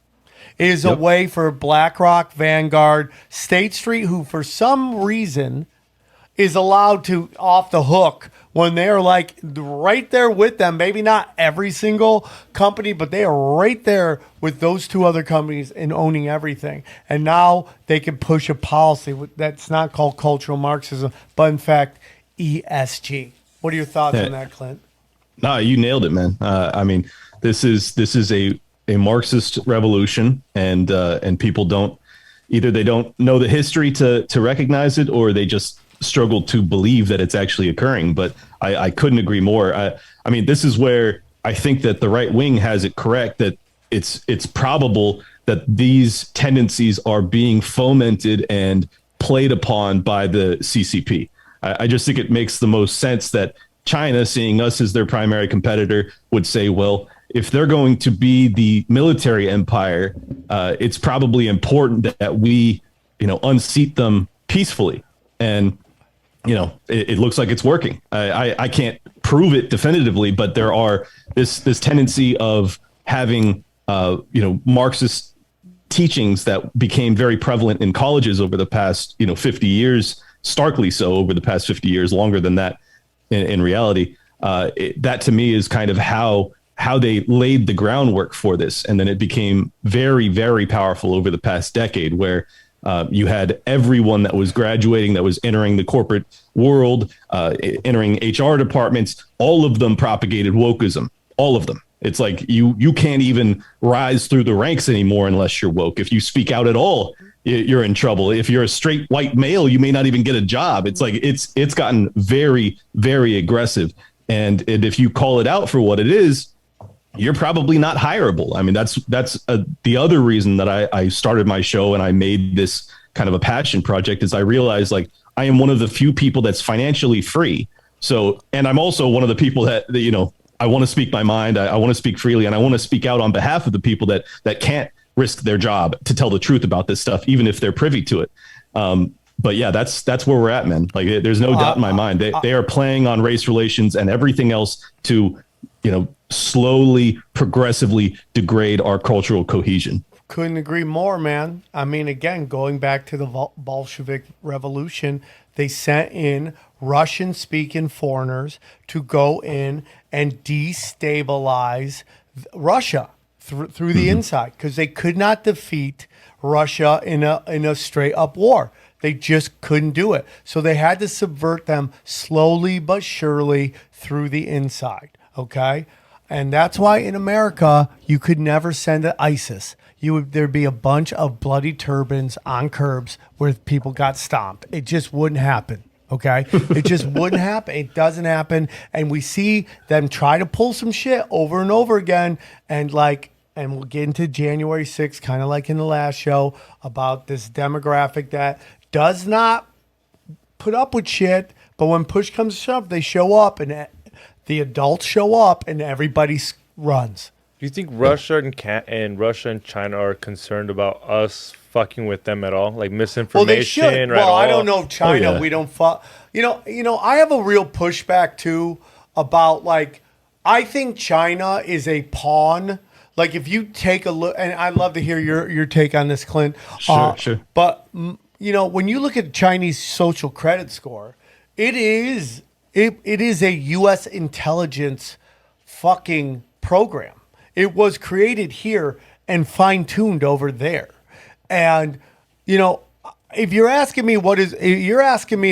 It is a way for BlackRock, Vanguard, State Street, who for some reason is allowed to off the hook when they're like right there with them. Maybe not every single company, but they are right there with those two other companies in owning everything. And now they can push a policy that's not called cultural Marxism, but in fact, ESG. What are your thoughts on that, Clint? No, you nailed it, man. I mean, this is a Marxist revolution, and people don't know the history to recognize it, or they just struggle to believe that it's actually occurring. But I couldn't agree more. I mean, this is where I think that the right wing has it correct, that it's probable that these tendencies are being fomented and played upon by the CCP. I just think it makes the most sense that China, seeing us as their primary competitor, would say, well, if they're going to be the military empire, it's probably important that we, unseat them peacefully. And, it looks like it's working. I can't prove it definitively, but there are this tendency of having, Marxist teachings that became very prevalent in colleges over the past, 50 years starkly so over the past 50 years, longer than that in reality. That to me is kind of how they laid the groundwork for this. And then it became very, very powerful over the past decade, where you had everyone that was graduating, that was entering the corporate world, entering HR departments. All of them propagated wokeism. All of them. It's like you can't even rise through the ranks anymore unless you're woke. If you speak out at all, you're in trouble. If you're a straight white male, you may not even get a job. It's like it's gotten very, very aggressive. And if you call it out for what it is, you're probably not hireable. I mean, that's the other reason that I started my show and I made this kind of a passion project, is I realized, like, I am one of the few people that's financially free. So, and I'm also one of the people that you know, I want to speak my mind. I want to speak freely, and I want to speak out on behalf of the people that can't risk their job to tell the truth about this stuff, even if they're privy to it. But yeah, that's where we're at, man. Like, there's no doubt in my mind. They are playing on race relations and everything else to, you know, slowly, progressively degrade our cultural cohesion. Couldn't agree more, man. I mean, again, going back to the Bolshevik Revolution, they sent in Russian-speaking foreigners to go in and destabilize Russia through the inside, because they could not defeat Russia in a straight-up war. They just couldn't do it. So they had to subvert them slowly but surely through the inside, okay? And that's why in America, you could never send to ISIS. There'd be a bunch of bloody turbans on curbs where people got stomped. It just wouldn't happen, okay? It just wouldn't happen. It doesn't happen. And we see them try to pull some shit over and over again. And we'll get into January 6th, kind of like in the last show, about this demographic that does not put up with shit, but when push comes to shove, they show up, and the adults show up, and everybody runs. Do you think Russia and China are concerned about us fucking with them at all? Like misinformation? Well, they should. Right? Well, I don't know China. Oh, yeah. We don't fuck. You know, I have a real pushback too about, like, I think China is a pawn. Like, if you take a look, and I'd love to hear your take on this, Clint. Sure. But you know, when you look at Chinese social credit score, it is a U.S. intelligence fucking program. It was created here and fine-tuned over there. And, you know, if you're asking me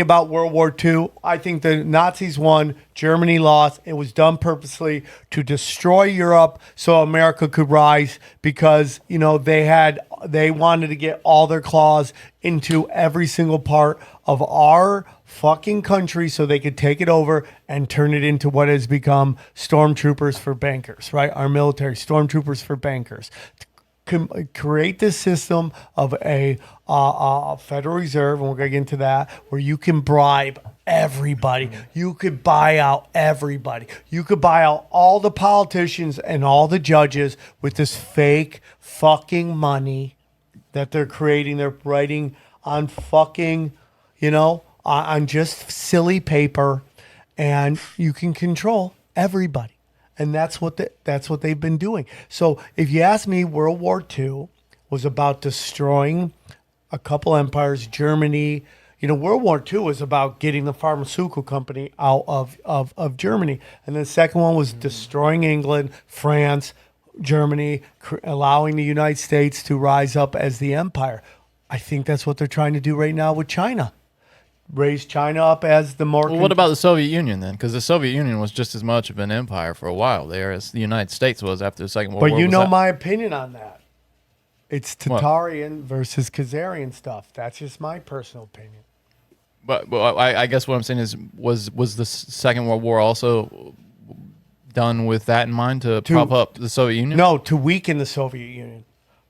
about World War II, I think the Nazis won, Germany lost. It was done purposely to destroy Europe so America could rise, because, you know, they wanted to get all their claws into every single part of our fucking country so they could take it over and turn it into what has become stormtroopers for bankers, right? Our military, stormtroopers for bankers. Create this system of a Federal Reserve, and we're going to get into that, where you can bribe everybody. You could buy out everybody. You could buy out all the politicians and all the judges with this fake fucking money that they're creating. They're writing on fucking, you know, on just silly paper, and you can control everybody. And that's what they've been doing. So if you ask me, World War II was about destroying a couple empires, Germany. You know, World War II was about getting the pharmaceutical company out of Germany. And then the second one was destroying England, France, Germany, allowing the United States to rise up as the empire. I think that's what they're trying to do right now with China. Raise China up as the more... Well, what about the Soviet Union then? Because the Soviet Union was just as much of an empire for a while there as the United States was after the Second World War. But you know my opinion on that. It's What? Tatarian versus Khazarian stuff. That's just my personal opinion. But I guess what I'm saying is, was the Second World War also done with that in mind, to prop up the Soviet Union? No, to weaken the Soviet Union.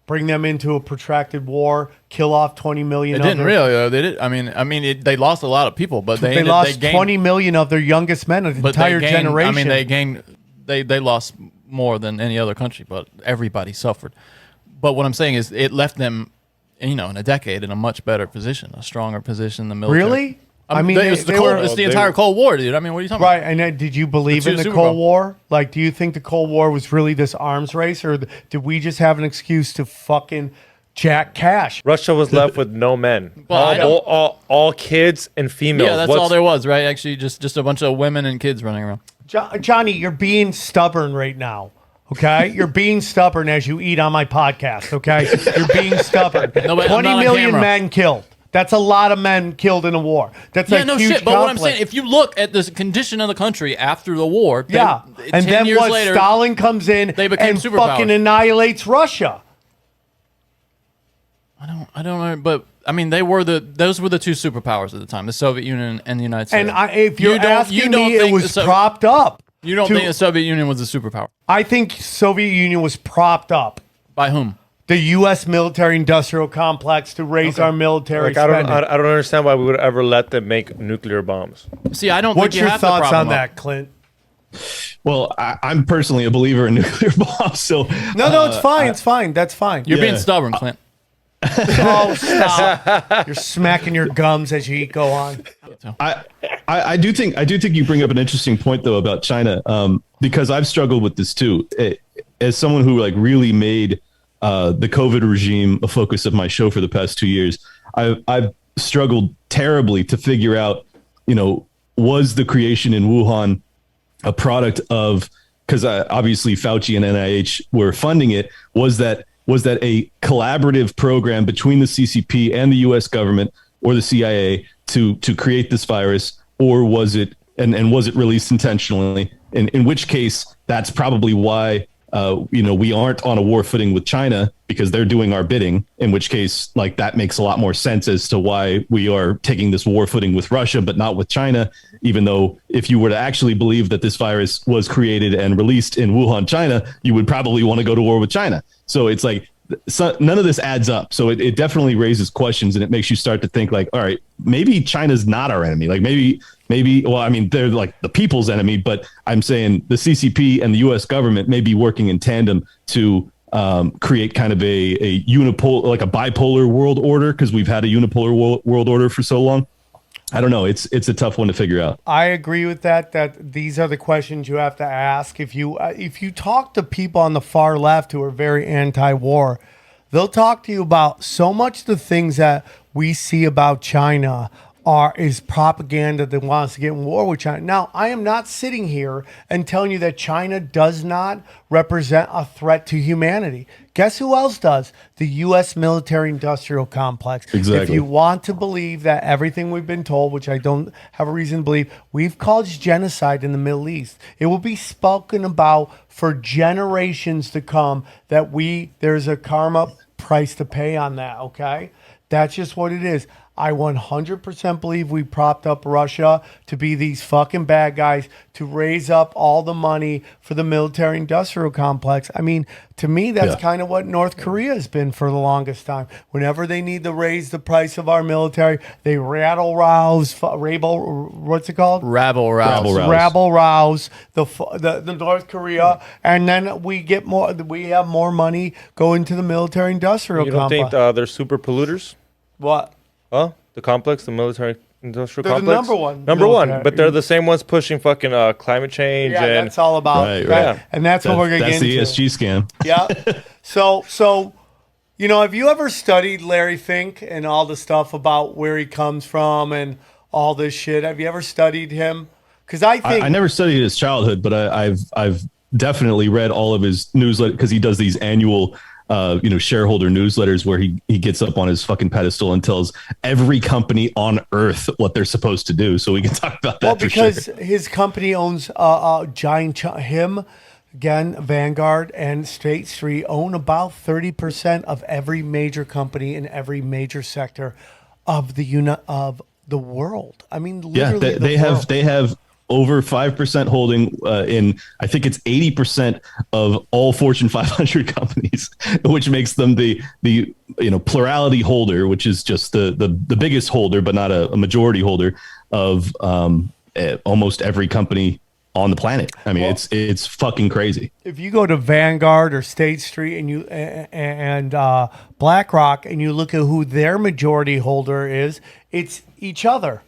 Bring them into a protracted war, kill off 20 million. It didn't really, though. They did. I mean, they lost a lot of people, but they lost 20 million of their youngest men, an entire generation. I mean, they lost more than any other country, but everybody suffered. But what I'm saying is, it left them, you know, in a decade in a much better position, a stronger position in the military. Really? I mean, it's the entire Cold War, dude. I mean, what are you talking about? Right, and then, did you believe in the Cold War? Like, do you think the Cold War was really this arms race, or did we just have an excuse to fucking Jack Cash. Russia was left with no men. Well, all kids and females. Yeah, that's all there was, right? Actually, just a bunch of women and kids running around. Johnny, you're being stubborn right now. Okay, you're being stubborn as you eat on my podcast. Okay, you're being stubborn. No, but I'm 20 not on million camera. men killed. That's a lot of men killed in a war. That's Yeah, a no huge shit. But what I'm conflict. saying, if you look at the condition of the country after the war, Yeah, and 10 then years what? later, Stalin comes in they became and superpowers. fucking annihilates Russia. I don't know, but I mean, those were the two superpowers at the time: the Soviet Union and the United States. And if you're asking me, it think was the propped up. You don't think the Soviet Union was a superpower? I think Soviet Union was propped up By whom? the U.S. military-industrial complex to raise our military Like, I spending. don't understand why we would ever let them make nuclear bombs. See, I don't What's think you your have to thoughts prop on them up. that, Clint? Well, I'm personally a believer in nuclear bombs. So No, it's fine. It's fine. That's fine. You're being Yeah. stubborn, Clint. Oh, stop. You're smacking your gums as you go on. I do think you bring up an interesting point though about China, because I've struggled with this too. As someone who like really made the COVID regime a focus of my show for the past 2 years, I've struggled terribly to figure out, was the creation in Wuhan a product of, because obviously Fauci and NIH were funding it, was that a collaborative program between the CCP and the U.S. government or the CIA to create this virus, or was it and was it released intentionally? In which case, that's probably why we aren't on a war footing with China, because they're doing our bidding. In which case, like, that makes a lot more sense as to why we are taking this war footing with Russia, but not with China. Even though if you were to actually believe that this virus was created and released in Wuhan, China, you would probably want to go to war with China. So it's like, none of this adds up. So it definitely raises questions, and it makes you start to think like, all right, maybe China's not our enemy. Like maybe, well, I mean, they're like the people's enemy, but I'm saying the CCP and the U.S. government may be working in tandem to create kind of a unipolar, like a bipolar world order, because we've had a unipolar world order for so long. I don't know. It's a tough one to figure out. I agree with that. That these are the questions you have to ask. If you talk to people on the far left who are very anti-war, they'll talk to you about so much the things that we see about China is propaganda that wants to get in war with China. Now, I am not sitting here and telling you that China does not represent a threat to humanity. Guess who else does? The U.S. military-industrial complex. Exactly. If you want to believe that everything we've been told, which I don't have a reason to believe, we've caused genocide in the Middle East. It will be spoken about for generations to come that there's a karma price to pay on that, okay? That's just what it is. I 100% believe we propped up Russia to be these fucking bad guys, to raise up all the money for the military-industrial complex. I mean, to me, that's kind of what North Korea has been for the longest time. Whenever they need to raise the price of our military, they what's it called? Rabble rouse. Rabble rouse the North Korea, and then we have more money going to the military-industrial You don't complex. think they're super polluters? What? Huh? The complex, the military-industrial They're the complex? number one Number one, military- but they're the same ones pushing fucking climate change. Yeah, and that's all about Right. Yeah. and that's what we're gonna That's get the into. ESG scam. Yeah. So have you ever studied Larry Fink and all the stuff about where he comes from and all this shit? Have you ever studied him? Because I think I never studied his childhood, but I've definitely read all of his newsletter, because he does these annual shareholder newsletters where he gets up on his fucking pedestal and tells every company on earth what they're supposed to do. So we can talk about that. well, for because sure. his company owns him. Again, Vanguard and State Street own about 30% of every major company in every major sector of the world. I mean, literally, they have over 5% holding in, I think it's 80% of all Fortune 500 companies, which makes them the plurality holder, which is just the biggest holder, but not a majority holder of almost every company on the planet. I mean, it's fucking crazy. If you go to Vanguard or State Street and BlackRock and you look at who their majority holder is, it's each other.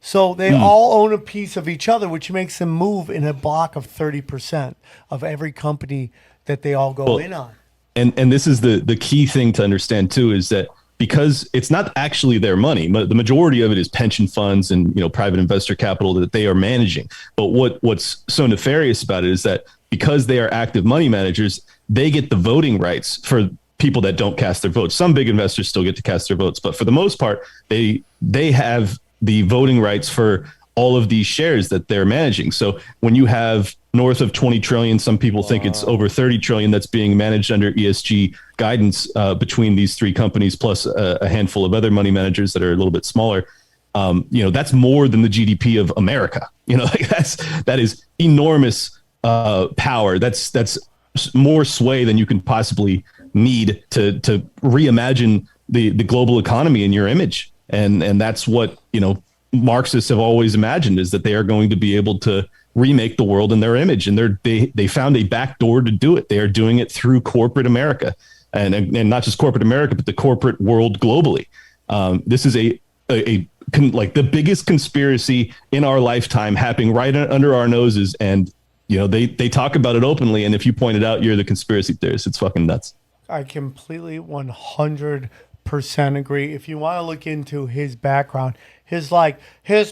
So they all own a piece of each other, which makes them move in a block of 30% of every company that they all go in on. and this is the key thing to understand too, is that because it's not actually their money, the majority of it is pension funds and private investor capital that they are managing. But what's so nefarious about it is that because they are active money managers, they get the voting rights for people that don't cast their votes. Some big investors still get to cast their votes, but for the most part, they have the voting rights for all of these shares that they're managing. So when you have north of 20 trillion, some people think it's over 30 trillion that's being managed under ESG guidance between these three companies, plus a handful of other money managers that are a little bit smaller. That's more than the GDP of America. That is enormous power. That's more sway than you can possibly need to reimagine the global economy in your image. And that's what, Marxists have always imagined, is that they are going to be able to remake the world in their image. And they found a back door to do it. They are doing it through corporate America, and not just corporate America, but the corporate world globally. This is like the biggest conspiracy in our lifetime happening right under our noses. And, they talk about it openly. And if you point it out, you're the conspiracy theorist. It's fucking nuts. I completely 100% agree. If you want to look into his background, his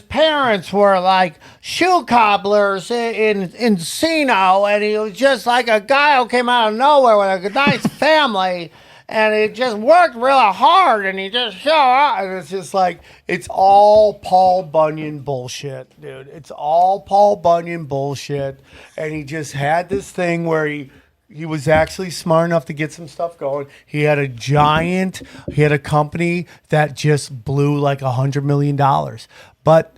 parents were like shoe cobblers in Encino, and he was just like a guy who came out of nowhere with a nice family, and he just worked real hard, and he just showed up, and it's just like, it's all Paul Bunyan bullshit, dude. It's all Paul Bunyan bullshit, and he just had this thing where he was actually smart enough to get some stuff going. He had a company that just blew like $100 million. But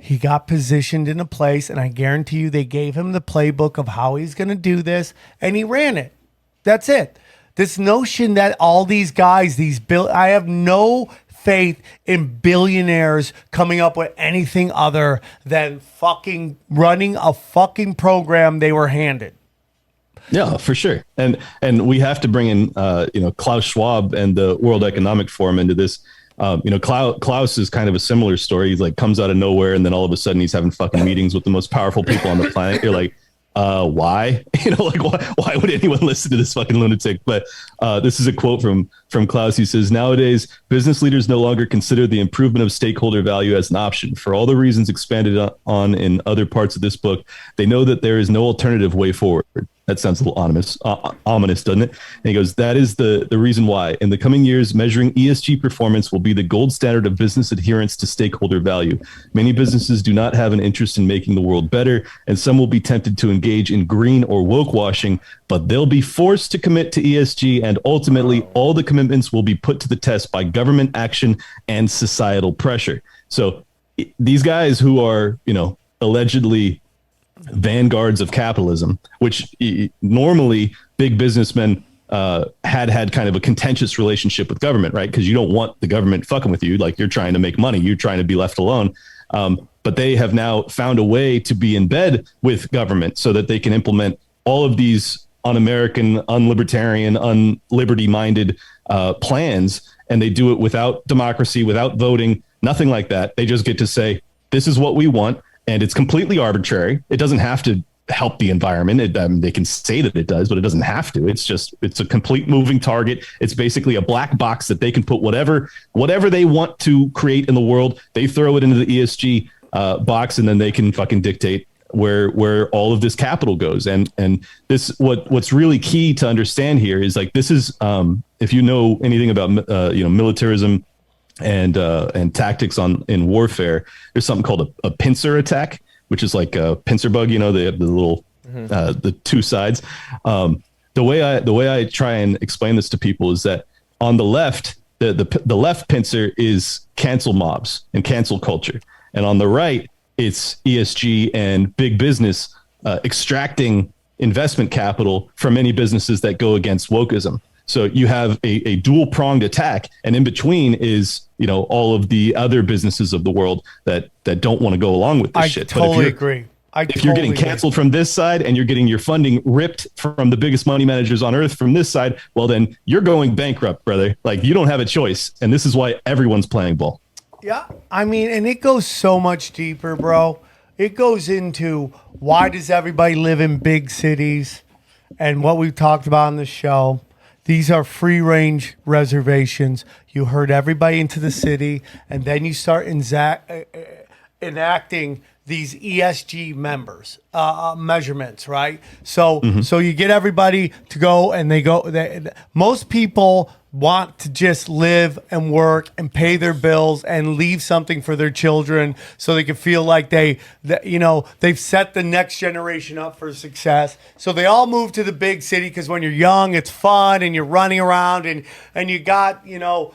he got positioned in a place, and I guarantee you they gave him the playbook of how he's going to do this, and he ran it. That's it. This notion that all these guys, I have no faith in billionaires coming up with anything other than fucking running a fucking program they were handed. Yeah, for sure. And we have to bring in, Klaus Schwab and the World Economic Forum into this. Klaus is kind of a similar story. He like comes out of nowhere, and then all of a sudden he's having fucking meetings with the most powerful people on the planet. You're like, why? Why would anyone listen to this fucking lunatic? But this is a quote from Klaus. He says, "Nowadays, business leaders no longer consider the improvement of stakeholder value as an option. For all the reasons expanded on in other parts of this book, they know that there is no alternative way forward." That sounds a little ominous, doesn't it? And he goes, that is the reason why. In the coming years, measuring ESG performance will be the gold standard of business adherence to stakeholder value. Many businesses do not have an interest in making the world better, and some will be tempted to engage in green or woke washing, but they'll be forced to commit to ESG, and ultimately all the commitments will be put to the test by government action and societal pressure. So these guys who are, allegedly vanguards of capitalism, which normally big businessmen had kind of a contentious relationship with government, right? Because you don't want the government fucking with you. Like, you're trying to make money, you're trying to be left alone. But they have now found a way to be in bed with government so that they can implement all of these un-American, un-libertarian, un-liberty-minded plans. And they do it without democracy, without voting, nothing like that. They just get to say, this is what we want. And it's completely arbitrary. It doesn't have to help the environment. They can say that it does, but it doesn't have to. It's a complete moving target. It's basically a black box that they can put whatever they want to create in the world. They throw it into the ESG box, and then they can fucking dictate where all of this capital goes. And this, what's really key to understand here is, like, this is if you know anything about militarism and tactics in warfare, there's something called a pincer attack, which is like a pincer bug. They have the little the two sides. The way I try and explain this to people is that on the left, the left pincer is cancel mobs and cancel culture, and on the right, it's ESG and big business extracting investment capital from any businesses that go against wokeism. So you have a dual-pronged attack, and in between is, all of the other businesses of the world that don't want to go along with this shit. Totally agree. If you're getting canceled from this side and you're getting your funding ripped from the biggest money managers on earth from this side, well, then you're going bankrupt, brother. Like, you don't have a choice, and this is why everyone's playing ball. Yeah, I mean, and it goes so much deeper, bro. It goes into, why does everybody live in big cities, and what we've talked about on the show. These are free range reservations. You herd everybody into the city, and then you start enacting these ESG measurements, right? So so you get everybody to go, and most people want to just live and work and pay their bills and leave something for their children so they can feel like they've set the next generation up for success. So they all move to the big city because when you're young, it's fun and you're running around and you got, you got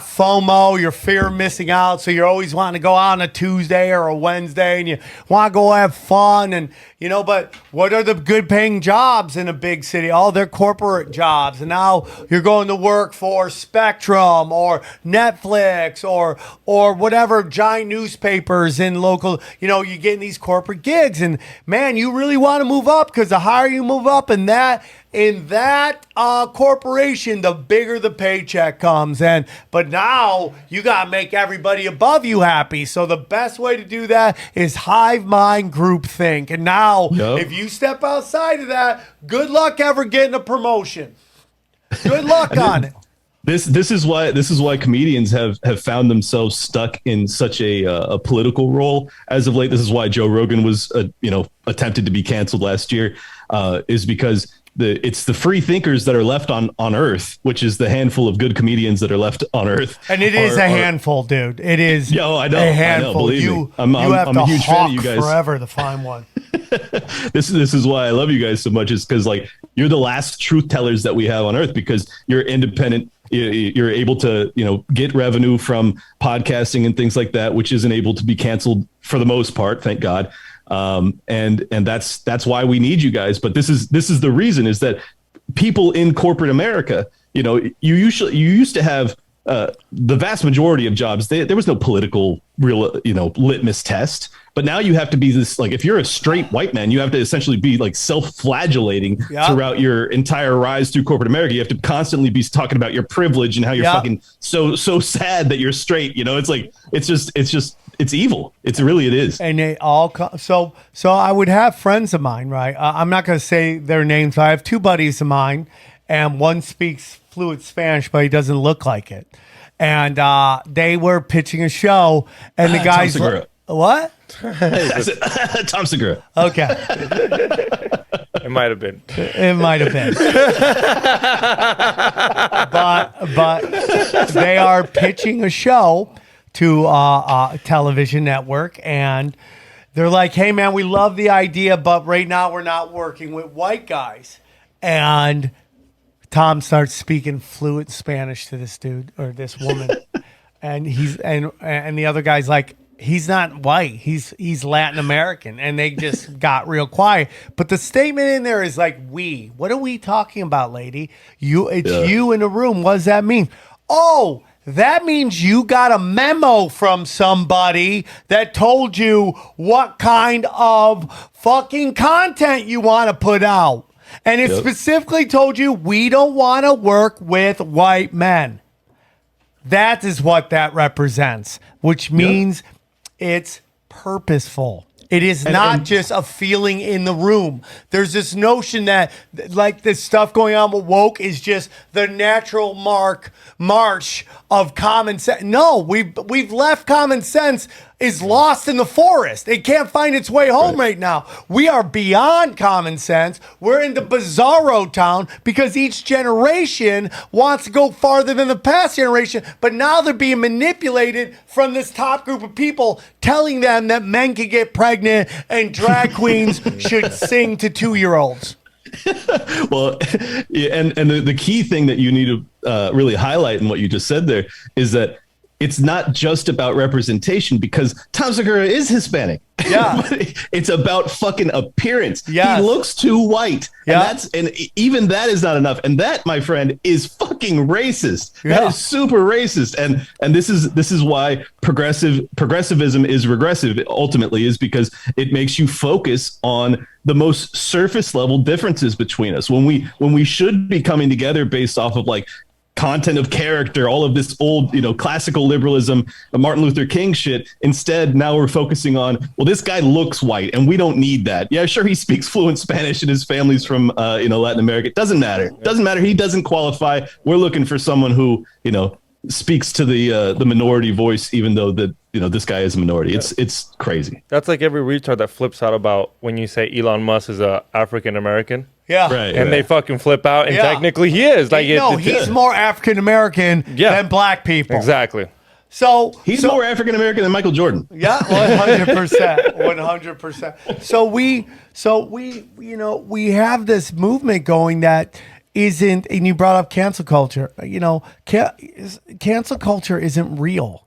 FOMO, your fear of missing out. So you're always wanting to go out on a Tuesday or a Wednesday and you want to go have fun. And, but what are the good paying jobs in a big city? Oh, they're corporate jobs. And now you're going to work for Spectrum or Netflix or whatever giant newspapers in local, you're getting these corporate gigs. And man, you really want to move up because the higher you move up in that corporation, the bigger the paycheck comes. But now you got to make everybody above you happy. So the best way to do that is hive mind group think. And now if you step outside of that, good luck ever getting a promotion. Good luck on it. This is why comedians have found themselves stuck in such a political role as of late. This is why Joe Rogan was attempted to be canceled last year, is because it's the free thinkers that are left on Earth, which is the handful of good comedians that are left on Earth. And it is a handful, dude. It is I know, a handful. I know, believe me. I'm a huge fan of you guys. Forever to find one. This is why I love you guys so much, is because you're the last truth tellers that we have on Earth, because you're independent. You're able to get revenue from podcasting and things like that, which isn't able to be canceled for the most part, thank God. And that's why we need you guys. But this is the reason, is that people in corporate America, you used to have the vast majority of jobs. There was no political real litmus test. But now you have to be this, if you're a straight white man, you have to essentially be self-flagellating throughout your entire rise through corporate America. You have to constantly be talking about your privilege and how you're fucking so sad that you're straight. It's evil. It is. And they all so I would have friends of mine, right? I'm not going to say their names. I have two buddies of mine, and one speaks fluent Spanish, but he doesn't look like it. And they were pitching a show, and the guys. What? Tom Segura. Okay. It might have been. It might have been. but they are pitching a show to a television network, and they're like, hey man, we love the idea, but right now we're not working with white guys. And Tom starts speaking fluent Spanish to this dude or this woman. And and the other guy's like, he's not white. He's Latin American. And they just got real quiet. But the statement in there is like, we. What are we talking about, lady? You in a room. What does that mean? Oh, that means you got a memo from somebody that told you what kind of fucking content you want to put out. And it specifically told you, we don't want to work with white men. That is what that represents, which means it's purposeful. It is not just a feeling in the room. There's this notion that this stuff going on with woke is just the natural march of common sense. No, we've left common sense is lost in the forest. It can't find its way home right now. We are beyond common sense. We're in the bizarro town because each generation wants to go farther than the past generation, but now they're being manipulated from this top group of people telling them that men can get pregnant and drag queens should sing to 2-year-olds. Well, and the key thing that you need to really highlight in what you just said there is that it's not just about representation, because Tom Segura is Hispanic. Yeah. It's about fucking appearance. Yes. He looks too white. Yeah. And even that is not enough. And that, my friend, is fucking racist. Yeah. That is super racist. And this is why progressivism is regressive ultimately, is because it makes you focus on the most surface level differences between us when we should be coming together based off of content of character, all of this old, classical liberalism, Martin Luther King shit. Instead, now we're focusing on, well, this guy looks white and we don't need that. Yeah, sure, he speaks fluent Spanish and his family's from, Latin America. It doesn't matter. Doesn't matter. He doesn't qualify. We're looking for someone who, speaks to the minority voice, even though this guy is a minority. It's crazy. That's like every retard that flips out about when you say Elon Musk is a African American. Yeah. Right. And they fucking flip out, and technically he is. Like, he's more African American than black people. Exactly. So he's more African American than Michael Jordan. Yeah, 100%, 100%. So we have this movement going that isn't, and you brought up cancel culture. Cancel culture isn't real.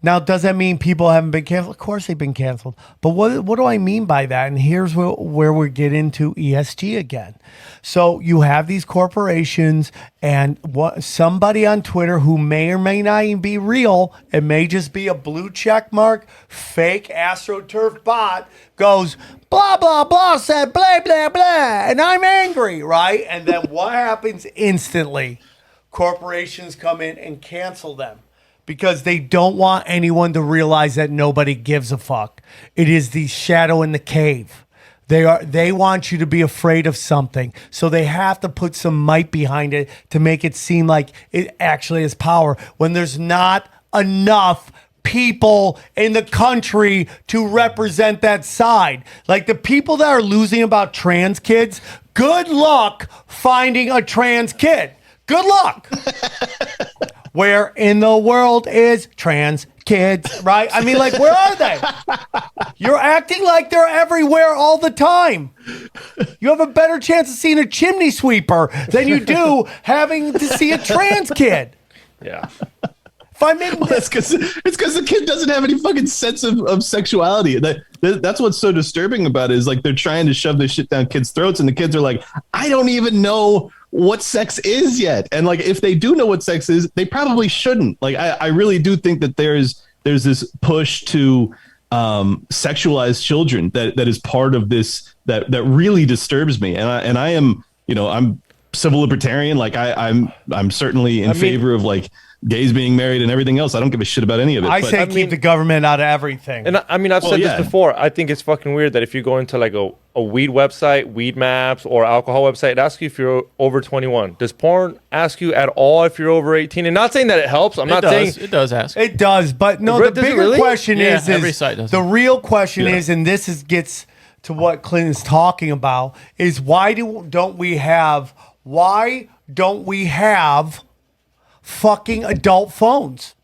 Now, does that mean people haven't been canceled? Of course they've been canceled. But what do I mean by that? And here's where we get into ESG again. So you have these corporations and somebody on Twitter who may or may not even be real, it may just be a blue check mark, fake AstroTurf bot, goes, blah, blah, blah, said blah, blah, blah, and I'm angry, right? And then what happens instantly? Corporations come in and cancel them. Because they don't want anyone to realize that nobody gives a fuck. It is the shadow in the cave. They want you to be afraid of something. So they have to put some might behind it to make it seem like it actually has power when there's not enough people in the country to represent that side. Like the people that are losing about trans kids, good luck finding a trans kid. Good luck. Where in the world is trans kids, right? I mean, like, where are they? You're acting like they're everywhere all the time. You have a better chance of seeing a chimney sweeper than you do having to see a trans kid. Yeah. If I'm in, it's because the kid doesn't have any fucking sense of sexuality. That's what's so disturbing about it, is like they're trying to shove this shit down kids' throats, and the kids are like, I don't even know what sex is yet. And like, if they do know what sex is, they probably shouldn't. Like, I really do think that there's this push to sexualize children that is part of this that really disturbs me. And I am, I'm civil libertarian. Like I'm certainly in favor of like gays being married and everything else. I don't give a shit about any of it. I say keep the government out of everything. And I've said this before. I think it's fucking weird that if you go into like a weed website, weed maps, or alcohol website, it asks you if you're over 21. Does porn ask you at all if you're over 18? And not saying that it helps. I'm not saying it does ask. It does, but no. The bigger question is every site does. The real question is, and this gets to what Clint is talking about, is why don't we have fucking adult phones?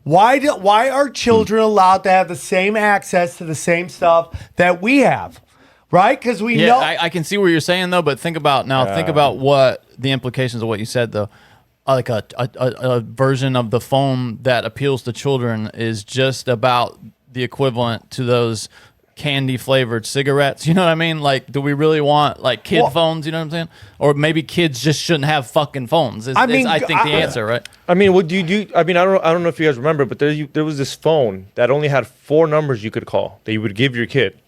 Why are children allowed to have the same access to the same stuff that we have? Right? Because we know. I can see what you're saying though, but think about what the implications of what you said though. Like a version of the phone that appeals to children is just about the equivalent to those candy flavored cigarettes. You know what I mean? Like, do we really want like phones? You know what I'm saying? Or maybe kids just shouldn't have fucking phones. I think the answer, right? I mean, what do you do? I mean, I don't know if you guys remember, but there was this phone that only had 4 numbers you could call that you would give your kid: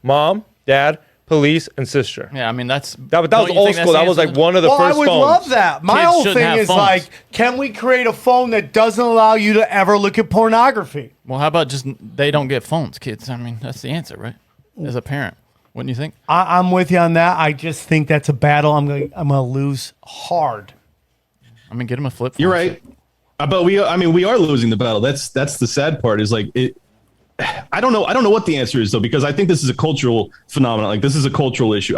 mom, dad, police, and sister. Yeah, I mean that was old school. That was like one of the first phones. I would love that. My whole thing is like, can we create a phone that doesn't allow you to ever look at pornography? Well, how about just they don't get phones, kids? I mean, that's the answer, right? As a parent, wouldn't you think? I'm with you on that. I just think that's a battle I'm gonna lose hard. I mean, get him a flip phone. You're right, but we are losing the battle. That's the sad part. Is like it. I don't know what the answer is though, because I think this is a cultural phenomenon. Like, this is a cultural issue.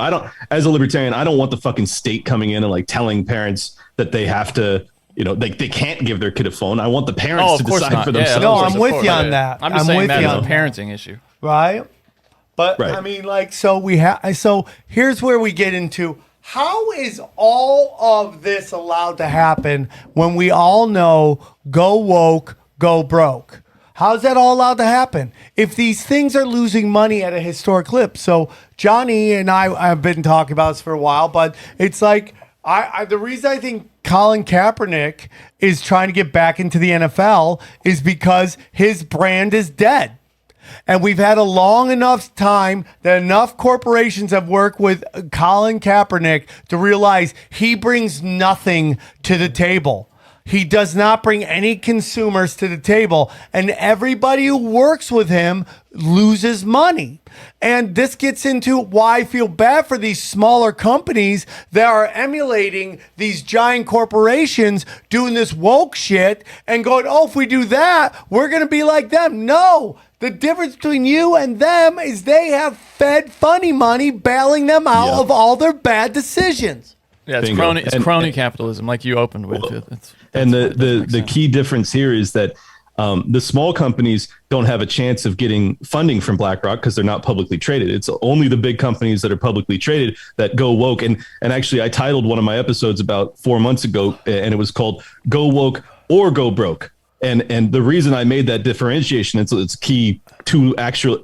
As a libertarian, I don't want the fucking state coming in and like telling parents that they have to, they can't give their kid a phone. I want the parents to decide for themselves. No, I'm with you on that. I'm just saying that's a parenting issue. Right. But I mean, like, so here's where we get into how is all of this allowed to happen when we all know go woke, go broke? How's that all allowed to happen? If these things are losing money at a historic clip. So Johnny and I have been talking about this for a while, but it's like the reason I think Colin Kaepernick is trying to get back into the NFL is because his brand is dead. And we've had a long enough time that enough corporations have worked with Colin Kaepernick to realize he brings nothing to the table. He does not bring any consumers to the table, and everybody who works with him loses money. And this gets into why I feel bad for these smaller companies that are emulating these giant corporations doing this woke shit and going, oh, if we do that, we're going to be like them. No, the difference between you and them is they have fed funny money bailing them out of all their bad decisions. Yeah, it's Bingo. crony capitalism, like you opened with. The key difference here is that the small companies don't have a chance of getting funding from BlackRock because they're not publicly traded. It's only the big companies that are publicly traded that go woke. And actually, I titled one of my episodes about 4 months ago, and it was called "Go Woke or Go Broke." And the reason I made that differentiation, it's key two extra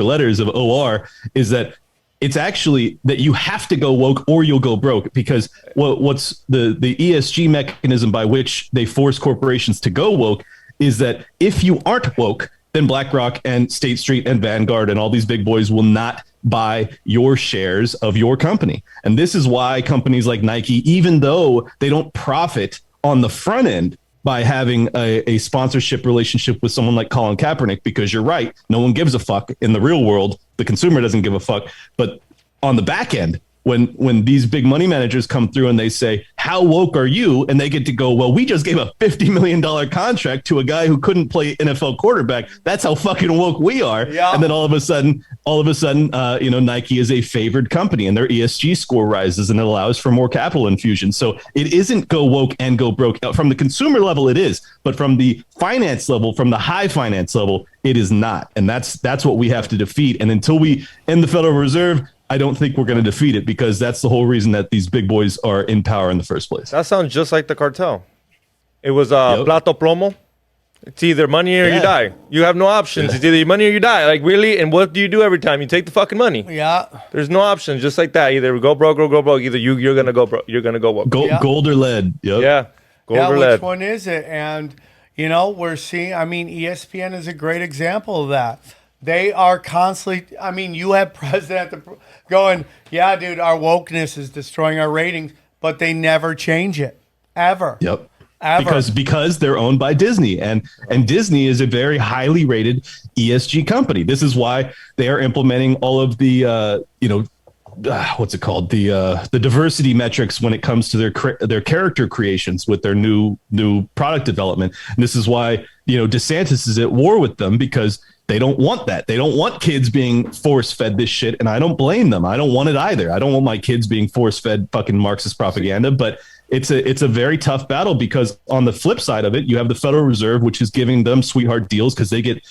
letters of OR, is that it's actually that you have to go woke or you'll go broke, because what's the ESG mechanism by which they force corporations to go woke is that if you aren't woke, then BlackRock and State Street and Vanguard and all these big boys will not buy your shares of your company. And this is why companies like Nike, even though they don't profit on the front end by having a sponsorship relationship with someone like Colin Kaepernick, because you're right, no one gives a fuck in the real world. The consumer doesn't give a fuck. But on the back end, when these big money managers come through and they say, how woke are you? And they get to go, well, we just gave a $50 million contract to a guy who couldn't play NFL quarterback. That's how fucking woke we are. Yeah. And then all of a sudden, Nike is a favored company and their ESG score rises and it allows for more capital infusion. So it isn't go woke and go broke. From the consumer level, it is. But from the finance level, from the high finance level, it is not. And that's what we have to defeat. And until we end the Federal Reserve, I don't think we're going to defeat it, because that's the whole reason that these big boys are in power in the first place. That sounds just like the cartel. It was plato plomo. It's either money or you die. You have no options. It's either money or you die. Like, really? And what do you do every time? You take the fucking money. Yeah. There's no options. Just like that. Either go broke or go broke. Either you're going to go broke. You're going to go woke. Gold or lead. Yep. Yeah. Gold or lead. Which one is it? And, we're seeing, ESPN is a great example of that. They are constantly, you have president going, yeah, dude, our wokeness is destroying our ratings, but they never change it, ever. Yep. Ever. Because they're owned by Disney, and Disney is a very highly rated ESG company. This is why they are implementing all of the, what's it called? The diversity metrics when it comes to their character creations with their new product development. And this is why, DeSantis is at war with them, because they don't want that. They don't want kids being force-fed this shit, and I don't blame them. I don't want it either. I don't want my kids being force-fed fucking Marxist propaganda, but it's a very tough battle, because on the flip side of it, you have the Federal Reserve, which is giving them sweetheart deals because they get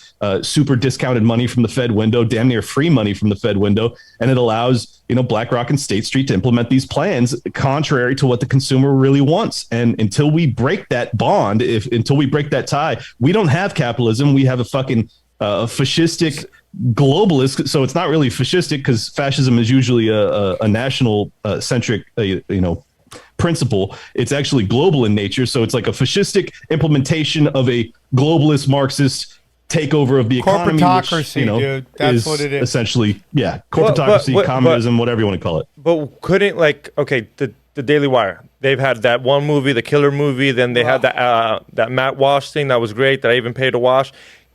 super discounted money from the Fed window, damn near free money from the Fed window, and it allows BlackRock and State Street to implement these plans contrary to what the consumer really wants. And until we break that bond, until we break that tie, we don't have capitalism. We have a fucking fascistic globalist. So it's not really fascistic, because fascism is usually a national centric principle. It's actually global in nature. So it's like a fascistic implementation of a globalist Marxist takeover of the economy. Corporatocracy, dude. That's what it is. Essentially, yeah. Corporatocracy, communism, whatever you want to call it. But couldn't, the Daily Wire, they've had that one movie, the Killer movie, then they had that Matt Walsh thing that was great that I even paid to watch.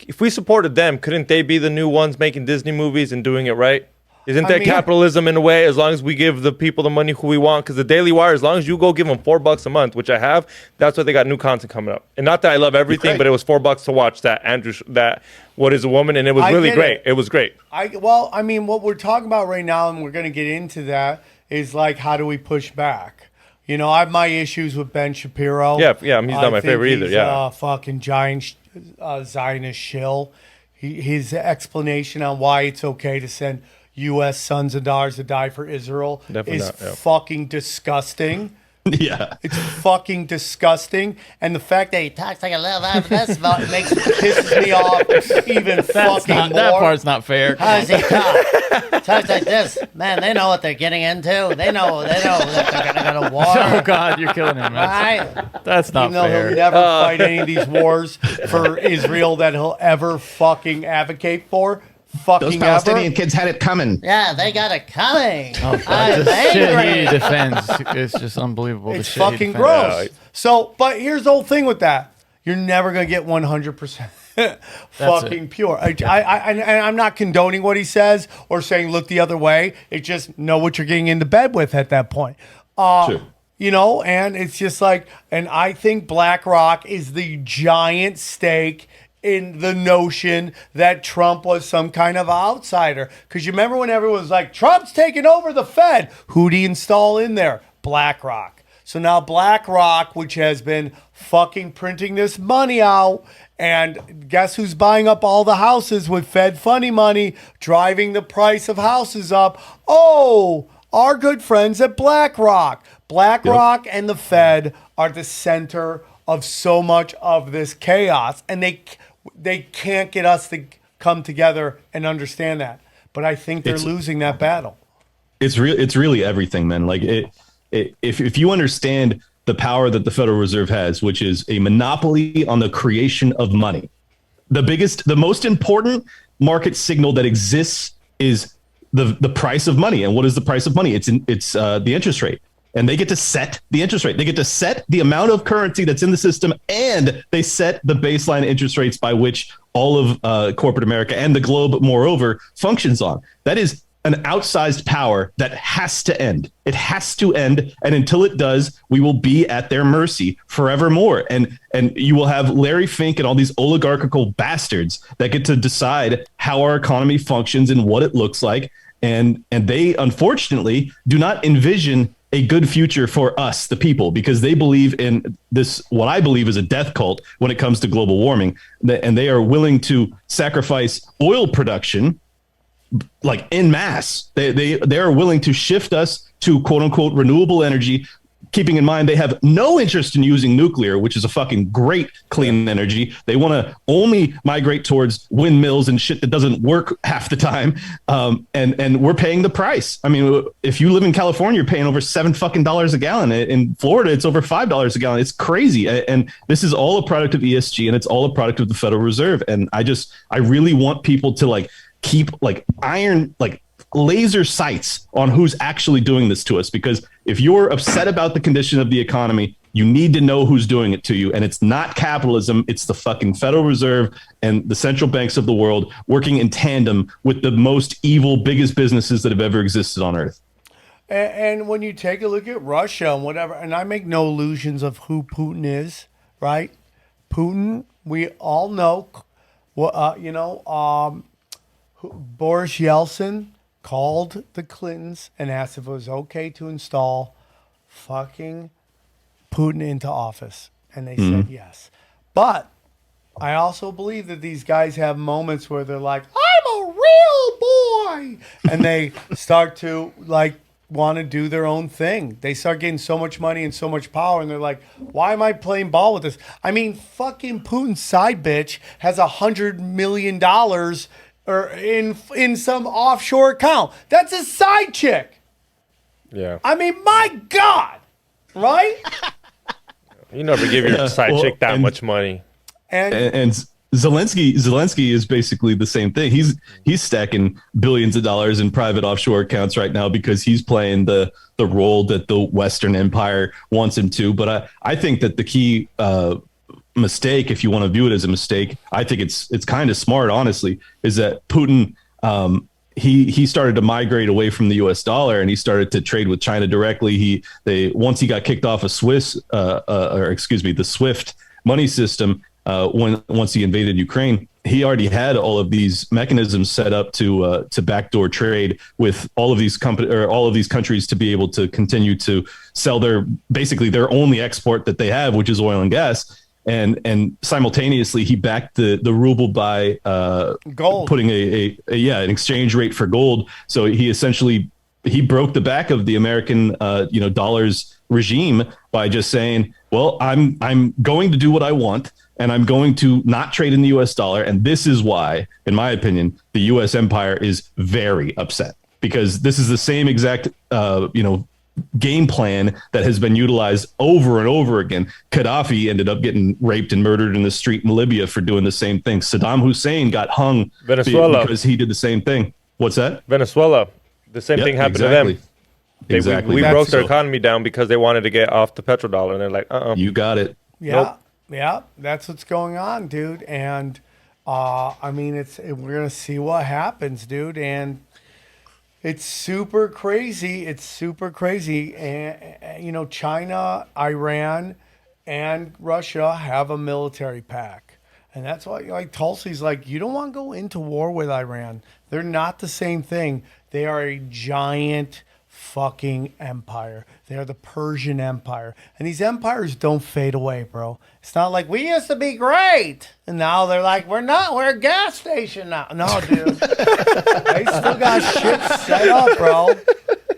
If we supported them, couldn't they be the new ones making Disney movies and doing it right? Isn't that capitalism in a way, as long as we give the people the money who we want? Because the Daily Wire, as long as you go give them $4 a month, which I have, that's why they got new content coming up. And not that I love everything, but it was $4 to watch that What Is a Woman, and it was really great. It was great. What we're talking about right now, and we're going to get into that, is how do we push back? I have my issues with Ben Shapiro. Yeah, he's not my favorite either. Yeah, fucking giant Zionist shill. His explanation on why it's okay to send U.S. sons and daughters to die for Israel is fucking disgusting. Yeah. It's fucking disgusting. And the fact that he talks like a little bit of this pisses me off even fucking more. That part's not fair. How does he talk? Talks like this. Man, they know what they're getting into. They know that they're gonna go to war. Oh God, you're killing him. Right? That's not Even though fair. he'll never fight any of these wars for Israel that he'll ever fucking advocate for. Those Palestinian kids had it coming. Yeah, they got it coming. Oh, I'm the shit angry. he defends is just unbelievable. It's the shit he fucking defends. gross. So, but here's the whole thing with that. You're never going to get 100% fucking pure. I'm not condoning what he says or saying look the other way. It's just know what you're getting into bed with at that point. Sure. You know, and it's just like, and I think BlackRock is the giant stake in the notion that Trump was some kind of outsider. Because you remember when everyone was like, Trump's taking over the Fed. Who'd he install in there? BlackRock. So now BlackRock, which has been fucking printing this money out, and guess who's buying up all the houses with Fed funny money, driving the price of houses up? Oh, our good friends at BlackRock. BlackRock and the Fed are the center of so much of this chaos, and they can't get us to come together and understand that. But I think they're losing that battle. It's really everything, man. Like if you understand the power that the Federal Reserve has, which is a monopoly on the creation of money, the most important market signal that exists is the price of money. And what is the price of money? It's the interest rate. And they get to set the interest rate. They get to set the amount of currency that's in the system, and they set the baseline interest rates by which all of corporate America and the globe, moreover, functions on. That is an outsized power that has to end. It has to end, and until it does, we will be at their mercy forevermore. And you will have Larry Fink and all these oligarchical bastards that get to decide how our economy functions and what it looks like. And they, unfortunately, do not envision a good future for us, the people, because they believe in this, what I believe is a death cult when it comes to global warming. And they are willing to sacrifice oil production like en masse. They are willing to shift us to quote unquote renewable energy, keeping in mind they have no interest in using nuclear, which is a fucking great clean energy. They want to only migrate towards windmills and shit that doesn't work half the time. And we're paying the price. I mean, if you live in California, you're paying over $7 a gallon. In Florida, it's over $5 a gallon. It's crazy. And this is all a product of ESG, and it's all a product of the Federal Reserve. And I really want people to keep laser sights on who's actually doing this to us, because if you're upset about the condition of the economy, you need to know who's doing it to you. And it's not capitalism. It's the fucking Federal Reserve and the central banks of the world working in tandem with the most evil, biggest businesses that have ever existed on earth. And when you take a look at Russia and whatever, and I make no illusions of who Putin is, right? Putin, we all know, Boris Yeltsin called the Clintons and asked if it was okay to install fucking Putin into office. And they said yes. But I also believe that these guys have moments where they're like, I'm a real boy. And they start to want to do their own thing. They start getting so much money and so much power. And they're like, why am I playing ball with this? I mean, fucking Putin's side bitch has $100 million or in some offshore account. That's a side chick. Yeah. I mean, my God, right? You never give your side chick that much money. And Zelensky is basically the same thing. He's stacking billions of dollars in private offshore accounts right now because he's playing the role that the Western Empire wants him to. But I think that the key mistake, if you want to view it as a mistake, I think it's kind of smart, honestly, is that Putin he started to migrate away from the US dollar and he started to trade with China directly. Once he got kicked off of the SWIFT money system, once he invaded Ukraine, he already had all of these mechanisms set up to backdoor trade with all of these countries to be able to continue to sell their only export that they have, which is oil and gas. And simultaneously, he backed the ruble by gold, putting an exchange rate for gold. So he essentially he broke the back of the American, dollars regime by just saying, well, I'm going to do what I want, and I'm going to not trade in the US dollar. And this is why, in my opinion, the US empire is very upset, because this is the same exact, game plan that has been utilized over and over again. Gaddafi ended up getting raped and murdered in the street in Libya for doing the same thing. Saddam Hussein got hung because he did the same thing. What's that? Venezuela. The same thing happened to them. Exactly. We broke their economy down because they wanted to get off the petrodollar, and they're like, You got it. Yeah, Nope. yeah, that's what's going on, dude. And I mean, we're gonna see what happens, dude. And it's super crazy. It's super crazy. And China, Iran, and Russia have a military pact. And that's why, like, Tulsi's like, you don't want to go into war with Iran. They're not the same thing. They are a giant fucking empire. They are the Persian Empire. And these empires don't fade away, bro. It's not like we used to be great. And now they're like, we're not. We're a gas station now. No, dude. They still got shit set up, bro.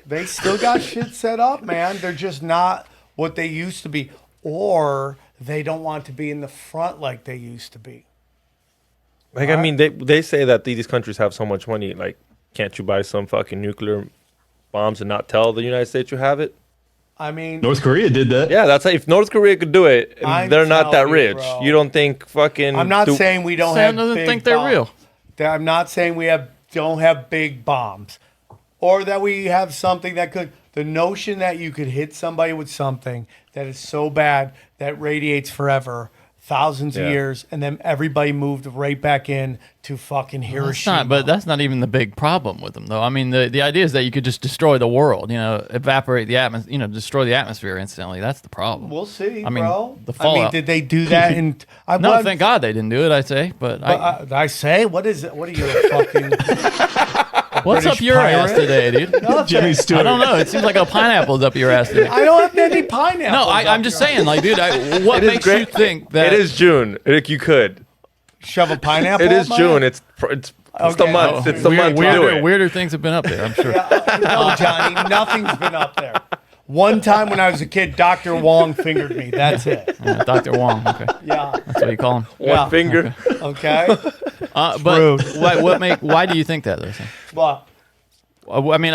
They still got shit set up, man. They're just not what they used to be. Or they don't want to be in the front like they used to be. Like, I mean, they say that these countries have so much money. Like, can't you buy some fucking nuclear bombs and not tell the United States you have it? I mean, North Korea did that. Yeah, that's like, if North Korea could do it, and they're not that telling you, rich. bro. You don't think fucking? I'm not saying we don't Sam have doesn't big think they're bombs. real. I'm not saying we don't have big bombs, or that we have something that could. The notion that you could hit somebody with something that is so bad that radiates forever, thousands of years, and then everybody moved right back in to fucking Hiroshima. That's not even the big problem with them, though. I mean, the idea is that you could just destroy the world, evaporate the atmosphere, destroy the atmosphere instantly. That's the problem. We'll see, I mean, bro. the fallout. did they do that? No, thank God they didn't do it. I say, I say, what is it? What are you fucking? What's up your ass today, dude? Jimmy Stewart. I don't know. It seems like a pineapple's up your ass today. I don't have any pineapples. No, I'm just saying, like, dude, what makes you think that it is June? Like, you could shove a pineapple. It is up my June. ass? It's the month. It's the month to do it. Weirder things have been up there, I'm sure. No, Johnny, nothing's been up there. One time when I was a kid, Dr. Wong fingered me. That's it. Yeah, Dr. Wong. Okay. Yeah. That's what you call him. One finger. Okay. But why do you think that, though? Sam? What? I mean,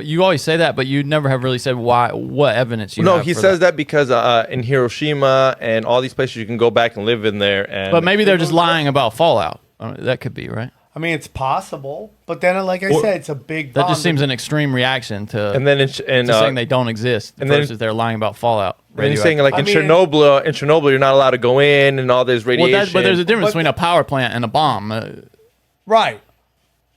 you always say that, but you never have really said why. What evidence you have? No, he says that because in Hiroshima and all these places you can go back and live in there. But maybe they're just lying about fallout. That could be, right? I mean, it's possible, but then, like I said, it's a big. That just seems an extreme reaction to. And then saying they don't exist, and versus they're lying about fallout. And he's saying like in Chernobyl, you're not allowed to go in, and all this radiation. But there's a difference between a power plant and a bomb. Right.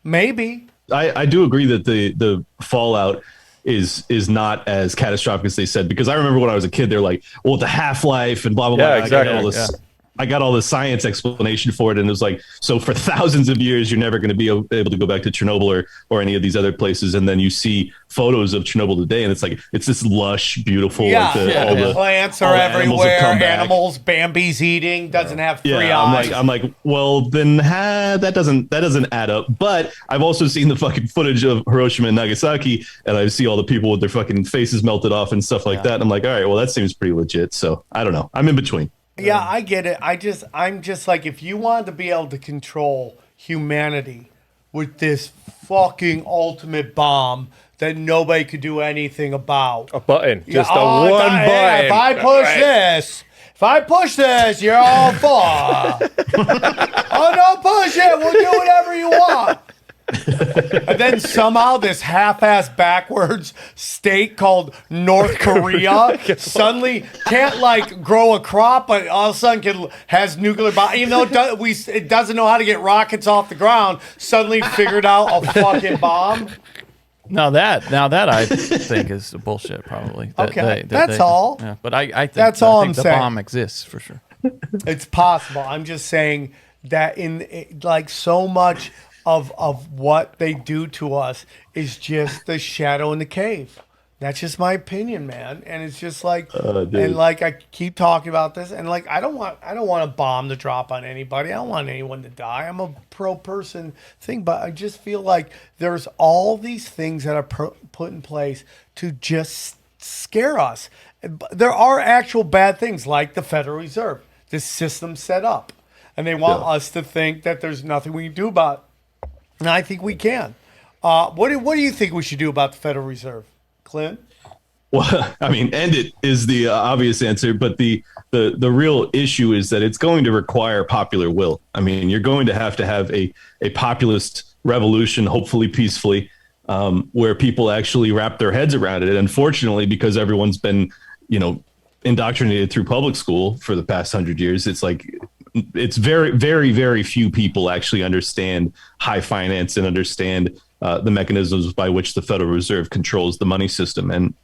Maybe. I do agree that the fallout is not as catastrophic as they said, because I remember when I was a kid, they're like, well, the half-life and blah, blah, blah. Yeah, exactly. I got all the science explanation for it, and it was like, so for thousands of years, you're never going to be able to go back to Chernobyl or any of these other places. And then you see photos of Chernobyl today, and it's like, it's this lush, beautiful. Yeah, all the plants are everywhere. Animals, Bambi's eating, doesn't have three eyes. I'm like, well, then that doesn't add up. But I've also seen the fucking footage of Hiroshima and Nagasaki, and I see all the people with their fucking faces melted off and stuff like that. And I'm like, all right, well, that seems pretty legit. So I don't know. I'm in between. Yeah, I get it. I'm just like, if you wanted to be able to control humanity with this fucking ultimate bomb that nobody could do anything about. A button. Just a one button. If I push this, you're all for. Oh, don't push it. We'll do whatever you want. And then somehow this half-ass backwards state called North Korea suddenly can't like grow a crop, but all of a sudden has nuclear bomb. Even though it doesn't know how to get rockets off the ground, suddenly figured out a fucking bomb. Now that I think is bullshit, probably. That's all. Yeah, but I think that's all I think I'm the saying. bomb exists for sure. It's possible. I'm just saying that like so much of what they do to us is just the shadow in the cave. That's just my opinion, man. And it's just like, dude. and like I keep talking about this, and like I don't want a bomb to drop on anybody. I don't want anyone to die. I'm a pro person thing, but I just feel like there's all these things that are put in place to just scare us. There are actual bad things, like the Federal Reserve, this system set up, and they want us to think that there's nothing we can do about it. And I think we can. What do you think we should do about the Federal Reserve? Clint? Well, I mean, end it is the obvious answer, but the real issue is that it's going to require popular will. I mean, you're going to have a populist revolution, hopefully peacefully, where people actually wrap their heads around it. And unfortunately, because everyone's been, indoctrinated through public school for the past 100 years, it's very, very, very few people actually understand high finance and understand the mechanisms by which the Federal Reserve controls the money system. And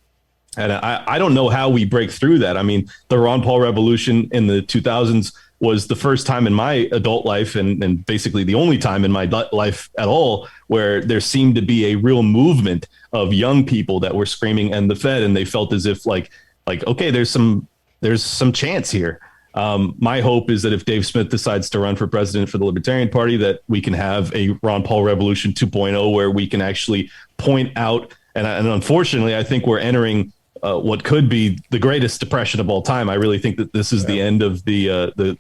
I don't know how we break through that. I mean, the Ron Paul revolution in the 2000s was the first time in my adult life and basically the only time in my life at all where there seemed to be a real movement of young people that were screaming "End the Fed," and they felt as if like, okay, there's some chance here. My hope is that if Dave Smith decides to run for president for the Libertarian Party, that we can have a Ron Paul Revolution 2.0 where we can actually point out, and unfortunately, I think we're entering what could be the greatest depression of all time. I really think that this is the end of the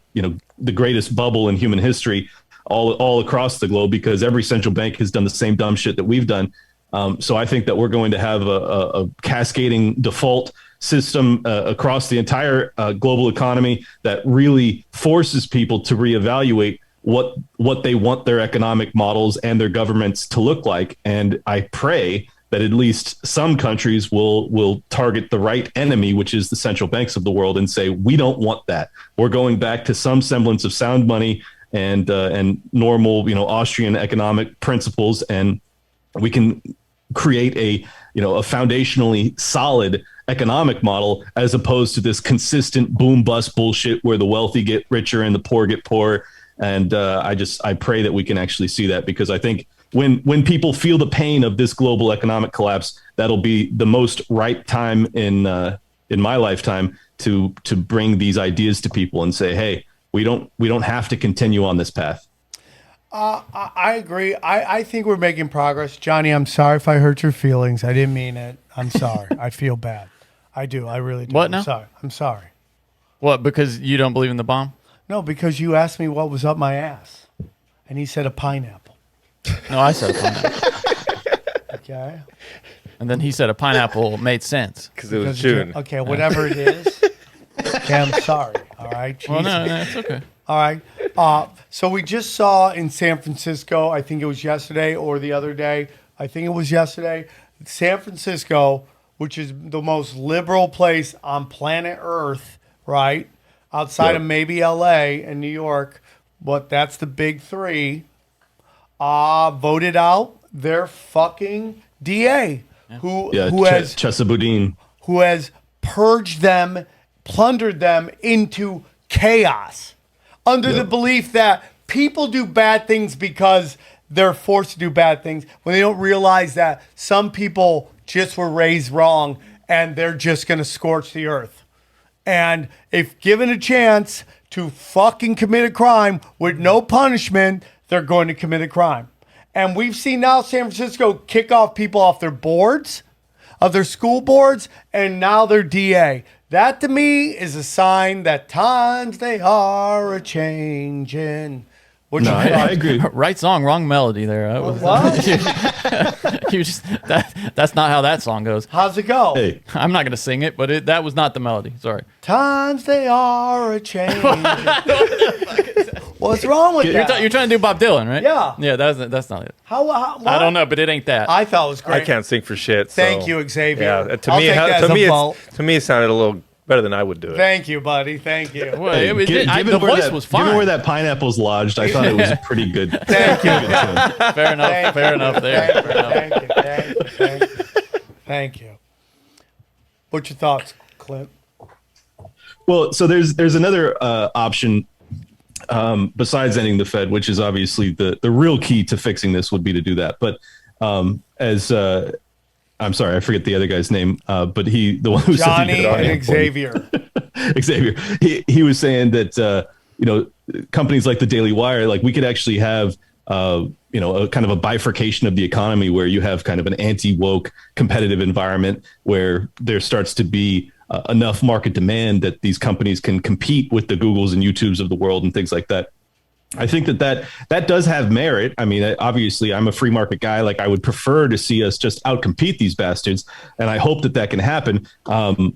greatest bubble in human history all across the globe, because every central bank has done the same dumb shit that we've done. So I think that we're going to have a cascading default system across the entire global economy that really forces people to reevaluate what they want their economic models and their governments to look like. And I pray that at least some countries will target the right enemy, which is the central banks of the world, and say, we don't want that. We're going back to some semblance of sound money and normal, Austrian economic principles, and we can create a foundationally solid economic model, as opposed to this consistent boom bust bullshit where the wealthy get richer and the poor get poorer. And I pray that we can actually see that, because I think when people feel the pain of this global economic collapse, that'll be the most right time in my lifetime to bring these ideas to people and say, hey, we don't have to continue on this path. I agree. I think we're making progress. Johnny, I'm sorry if I hurt your feelings. I didn't mean it. I'm sorry. I feel bad. I do. I really do. What now? I'm sorry. What, because you don't believe in the bomb? No, because you asked me what was up my ass. And he said a pineapple. No, I said a pineapple. Okay. And then he said a pineapple made sense. Because it was June. Okay, whatever it is. Okay, I'm sorry. All right. Jesus. Well, no, it's okay. All right. So we just saw in San Francisco, I think it was yesterday or the other day, I think it was yesterday, San Francisco, which is the most liberal place on planet Earth, right? Outside of maybe LA and New York, but that's the big three, voted out their fucking DA, who has Chesa Boudin, who has purged them, plundered them into chaos, under the belief that people do bad things because they're forced to do bad things, when they don't realize that some people just were raised wrong and they're just going to scorch the earth. And if given a chance to fucking commit a crime with no punishment, they're going to commit a crime. And we've seen now San Francisco kick off people off their boards, of their school boards, and now their DA. That to me is a sign that times they are a changing. I agree. Right song, wrong melody there. What? You just that's not how that song goes. How's it go? Hey. I'm not going to sing it, but that was not the melody. Sorry. Times they are a changing. What's wrong with that? You're trying to do Bob Dylan, right? Yeah. Yeah, that's not it. How I don't know, but it ain't that. I thought it was great. I can't sing for shit. Thank you, Xavier. Yeah, to me, it sounded a little better than I would do it. Thank you, buddy. Thank you. Well, the voice was fine. Given where that pineapple's lodged, I thought it was a pretty good. Thank you. Fair enough. Fair enough there. Thank you. What's your thoughts, Clint? Well, so there's another option besides ending the Fed, which is obviously the real key to fixing this would be to do that. But as I'm sorry, I forget the other guy's name, but the one who Johnny said and Xavier. Xavier. He was saying that companies like the Daily Wire, like we could actually have a kind of a bifurcation of the economy where you have kind of an anti-woke competitive environment where there starts to be enough market demand that these companies can compete with the Googles and YouTubes of the world and things like that. I think that does have merit. I mean, obviously, I'm a free market guy. Like, I would prefer to see us just outcompete these bastards, and I hope that can happen.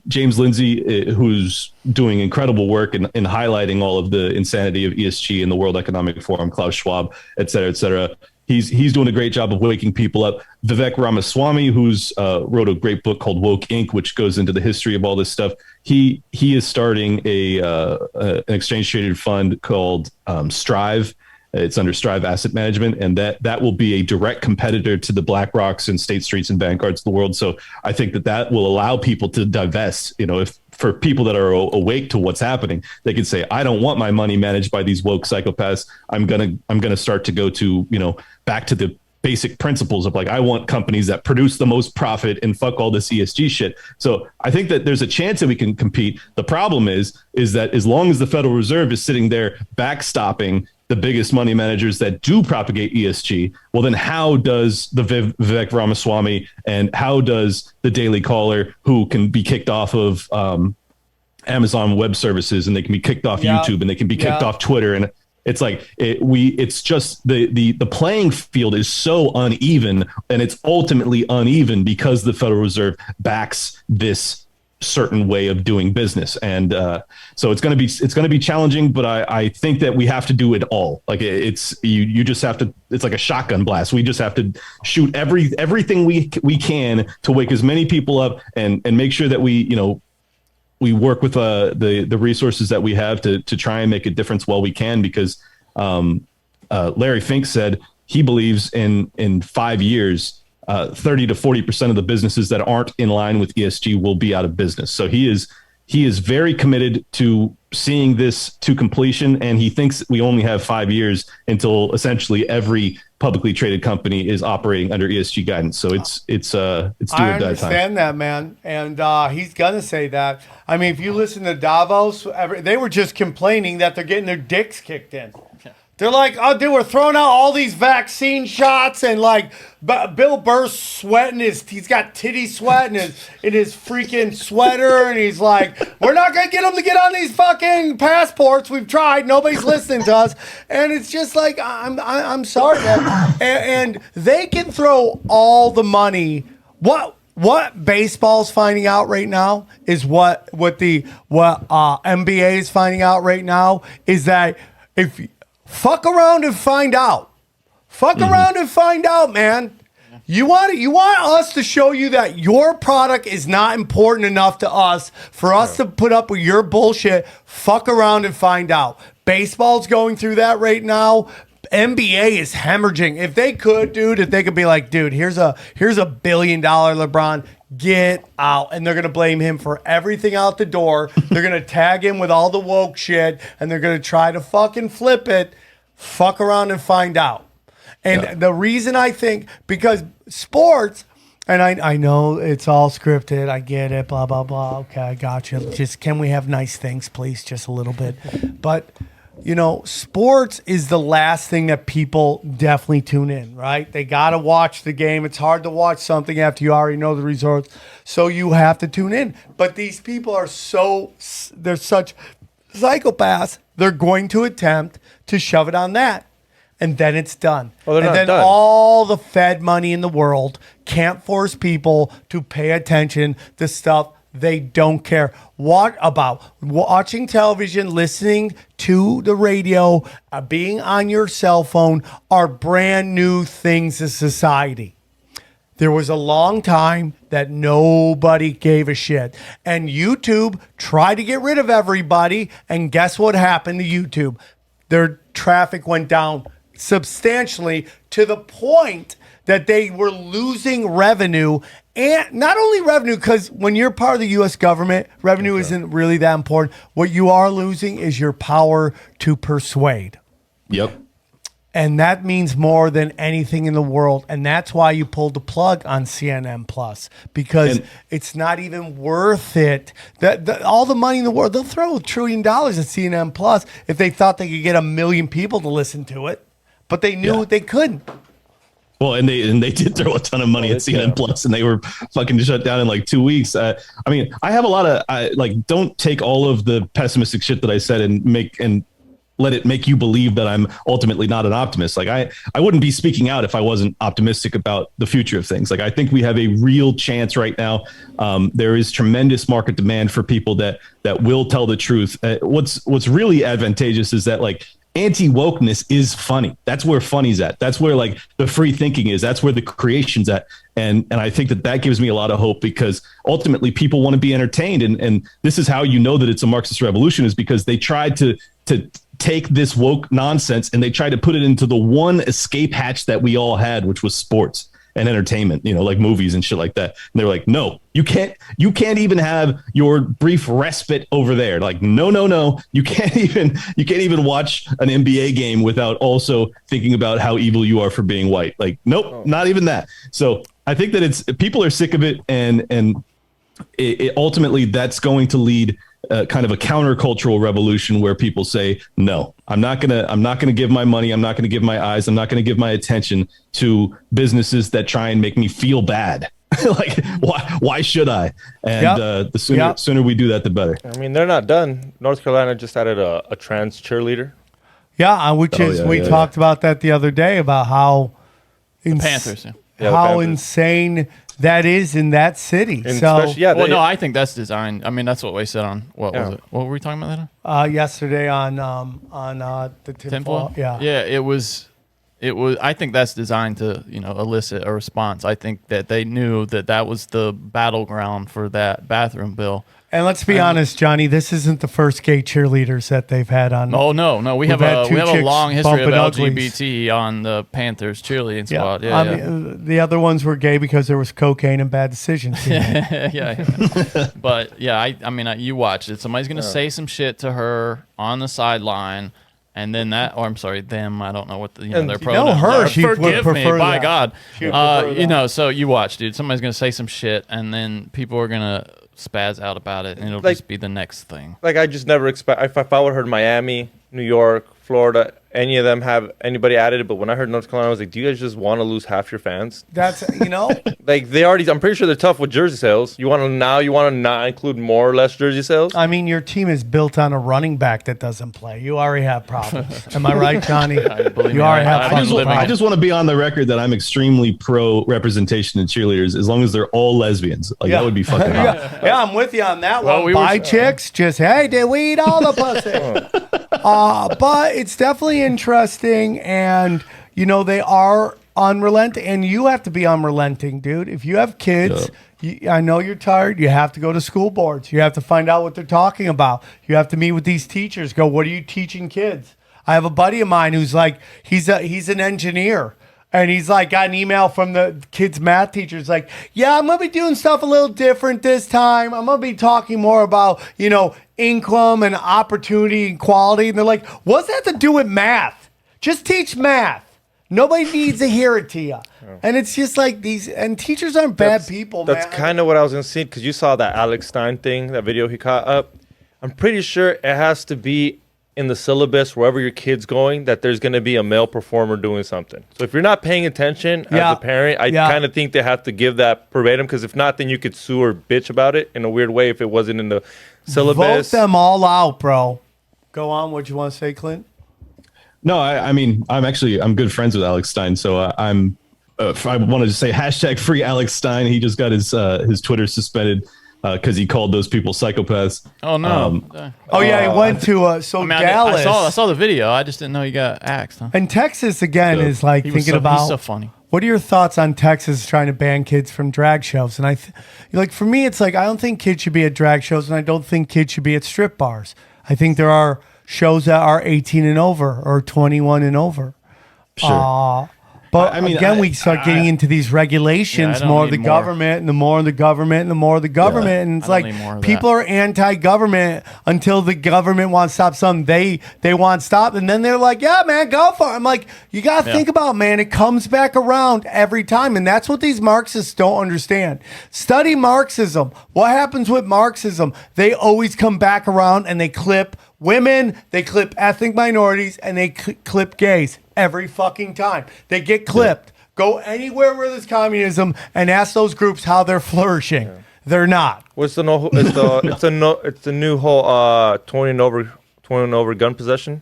James Lindsay, who's doing incredible work in highlighting all of the insanity of ESG in the World Economic Forum, Klaus Schwab, et cetera. He's doing a great job of waking people up. Vivek Ramaswamy, who's wrote a great book called Woke Inc., which goes into the history of all this stuff. He is starting an exchange traded fund called Strive. It's under Strive Asset Management, and that will be a direct competitor to the BlackRocks and State Streets and Vanguards of the world. So I think that will allow people to divest. If for people that are awake to what's happening, they can say, I don't want my money managed by these woke psychopaths. I'm gonna start to go to back to the basic principles of, like, I want companies that produce the most profit and fuck all this ESG shit. So I think that there's a chance that we can compete. The problem is that as long as the Federal Reserve is sitting there backstopping the biggest money managers that do propagate ESG, well, then how does the Vivek Ramaswamy and how does the Daily Caller, who can be kicked off of Amazon Web Services, and they can be kicked off YouTube, and they can be kicked off Twitter, and it's like it's just the playing field is so uneven, and it's ultimately uneven because the Federal Reserve backs this certain way of doing business, and so it's going to be challenging. But I think that we have to do it all. Like, you just have to. It's like a shotgun blast. We just have to shoot everything we can to wake as many people up and make sure that we work with the resources that we have to try and make a difference while we can, because Larry Fink said he believes in 5 years, 30 to 40% of the businesses that aren't in line with ESG will be out of business. So he is very committed to seeing this to completion, and he thinks we only have 5 years until essentially every publicly traded company is operating under ESG guidance. So it's do or die time. I understand that, man, and he's gonna say that. I mean, if you listen to Davos, they were just complaining that they're getting their dicks kicked in. They're like, oh, dude, we're throwing out all these vaccine shots, and like Bill Burr's sweating he's got titty sweat in his freaking sweater, and he's like, we're not gonna get them to get on these fucking passports. We've tried, nobody's listening to us, and it's just like, I'm sorry, man. And they can throw all the money. What baseball's finding out right now is what NBA is finding out right now is that if fuck around and find out. Fuck around and find out, man. You want us to show you that your product is not important enough to us for us to put up with your bullshit. Fuck around and find out. Baseball's going through that right now. NBA is hemorrhaging. If they could be like, dude, here's a $1 billion LeBron, get out. And they're going to blame him for everything out the door. They're going to tag him with all the woke shit, and they're going to try to fucking flip it. Fuck around and find out. And the reason I think, because sports, and I know it's all scripted, I get it, blah, blah, blah. Okay, I got you. Just, can we have nice things, please? Just a little bit. But sports is the last thing that people definitely tune in, right? They got to watch the game. It's hard to watch something after you already know the results. So you have to tune in. But these people are they're such psychopaths. They're going to attempt to shove it on that. And then it's done. Well, and then all the Fed money in the world can't force people to pay attention to stuff they don't care what about. Watching television, listening to the radio, being on your cell phone are brand new things to society. There was a long time that nobody gave a shit. And YouTube tried to get rid of everybody. And guess what happened to YouTube? Their traffic went down substantially to the point that they were losing revenue. And not only revenue, because when you're part of the U.S. government, revenue isn't really that important. What you are losing is your power to persuade. Yep. And that means more than anything in the world. And that's why you pulled the plug on CNN Plus, because it's not even worth it. All the money in the world, they'll throw $1 trillion at CNN Plus if they thought they could get 1 million people to listen to it. But they knew they couldn't. Well, and they did throw a ton of money at CNN Plus, and they were fucking shut down in like 2 weeks. I mean, I have a lot of don't take all of the pessimistic shit that I said and let it make you believe that I'm ultimately not an optimist. Like I wouldn't be speaking out if I wasn't optimistic about the future of things. Like I think we have a real chance right now. There is tremendous market demand for people that will tell the truth. What's really advantageous is that like anti-wokeness is funny. That's where funny's at. That's where like the free thinking is. That's where the creation's at. And I think that gives me a lot of hope, because ultimately people want to be entertained. And this is how you know that it's a Marxist revolution, is because they tried to take this woke nonsense and they tried to put it into the one escape hatch that we all had, which was sports and entertainment, like movies and shit like that. And they're like, no, you can't even have your brief respite over there. Like, no, you can't even watch an NBA game without also thinking about how evil you are for being white. Like, nope, not even that. So I think that people are sick of it, and it ultimately that's going to lead kind of a countercultural revolution where people say, no, I'm not gonna give my money, I'm not gonna give my eyes, I'm not gonna give my attention to businesses that try and make me feel bad. Like, why should I? And the sooner we do that, the better. I mean, they're not done. North Carolina just added a trans cheerleader. Yeah, we talked about that the other day, about how the Panthers. How insane that is in that city. No, I think that's designed. I mean, that's what we said on what was it? What were we talking about that? Yesterday on the tinfoil. Yeah, it was. I think that's designed to elicit a response. I think that they knew that was the battleground for that bathroom bill. And let's be honest, Johnny, this isn't the first gay cheerleaders that they've had on. Oh no, we have a long history of LGBT on the Panthers cheerleading squad. The other ones were gay because there was cocaine and bad decisions. But I mean, you watch it. Somebody's gonna say some shit to her on the sideline. And then I'm sorry, them. I don't know what their pronouns are. Forgive me, by God. So you watch, dude. Somebody's gonna say some shit, and then people are gonna spaz out about it, and it'll just be the next thing. Like, I just never expect. If I would have heard Miami, New York, Florida, any of them have anybody added it, but when I heard North Carolina, I was like, do you guys just want to lose half your fans? That's like I'm pretty sure they're tough with jersey sales. You want to not include more or less jersey sales? I mean, your team is built on a running back that doesn't play. You already have problems. Am I right, Johnny? I just want to be on the record that I'm extremely pro representation in cheerleaders, as long as they're all lesbians. That would be fucking hot. Yeah, I'm with you on that one. Buy chicks, just, hey, did we eat all the pussy? But it's definitely interesting, and they are unrelenting, and you have to be unrelenting, dude. If you have kids, I know you're tired. You have to go to school boards. You have to find out what they're talking about. You have to meet with these teachers. Go, what are you teaching kids? I have a buddy of mine who's like, he's an engineer. And he's like, got an email from the kids' math teachers like, yeah, I'm going to be doing stuff a little different this time. I'm going to be talking more about, income and opportunity and quality. And they're like, what's that to do with math? Just teach math. Nobody needs to hear it to you. And it's just like and teachers aren't bad people, man. That's kind of what I was going to say, because you saw that Alex Stein thing, that video he caught up. I'm pretty sure it has to be in the syllabus, wherever your kid's going, that there's going to be a male performer doing something. So if you're not paying attention as a parent, I kind of think they have to give that verbatim, because if not, then you could sue or bitch about it in a weird way if it wasn't in the syllabus. Vote them all out, bro. Go on. What you want to say, Clint? No, I mean, I'm good friends with Alex Stein, so I wanted to say hashtag free Alex Stein. He just got his Twitter suspended because he called those people psychopaths. Oh no! He went to Dallas. I saw the video. I just didn't know he got axed. Huh? And Texas again is like thinking about. He's so funny. What are your thoughts on Texas trying to ban kids from drag shows? And for me, it's like I don't think kids should be at drag shows, and I don't think kids should be at strip bars. I think there are shows that are 18 and over or 21 and over. Sure. But I mean, again, we start getting into these regulations, don't more of need the more. government, and the more of the government, and the more of the government, and it's I don't like need more of people that. are anti-government until the government wants to stop something they want stopped, and then they're like, "Yeah, man, go for it." I'm like, you gotta think about it, man. It comes back around every time, and that's what these Marxists don't understand. Study Marxism. What happens with Marxism? They always come back around and they clip women, they clip ethnic minorities, and they clip gays every fucking time. They get clipped. Go anywhere where there's communism and ask those groups how they're flourishing. They're not. What's the no? It's the new whole 20 and over gun possession.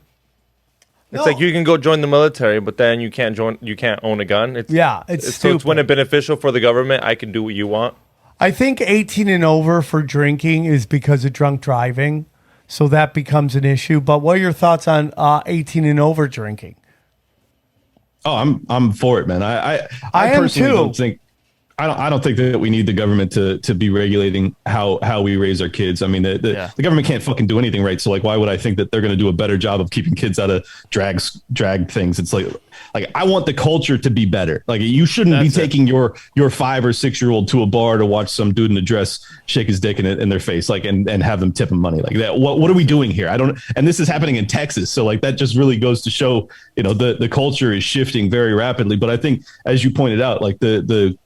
It's like you can go join the military, but then you can't own a gun. It's so stupid. it's when it's beneficial for the government. I can do what you want. I think 18 and over for drinking is because of drunk driving, so that becomes an issue. But what are your thoughts on 18 and over drinking? Oh, I'm for it, man. I am personally too. don't think I don't think that we need the government to be regulating how we raise our kids. I mean, the government can't fucking do anything right. So like, why would I think that they're going to do a better job of keeping kids out of drag things? It's like I want the culture to be better. Like you shouldn't be taking your 5 or 6 year old to a bar to watch some dude in a dress shake his dick in their face, like and have them tip him money like that. What are we doing here? And this is happening in Texas. So like that just really goes to show, the culture is shifting very rapidly. But I think, as you pointed out, like the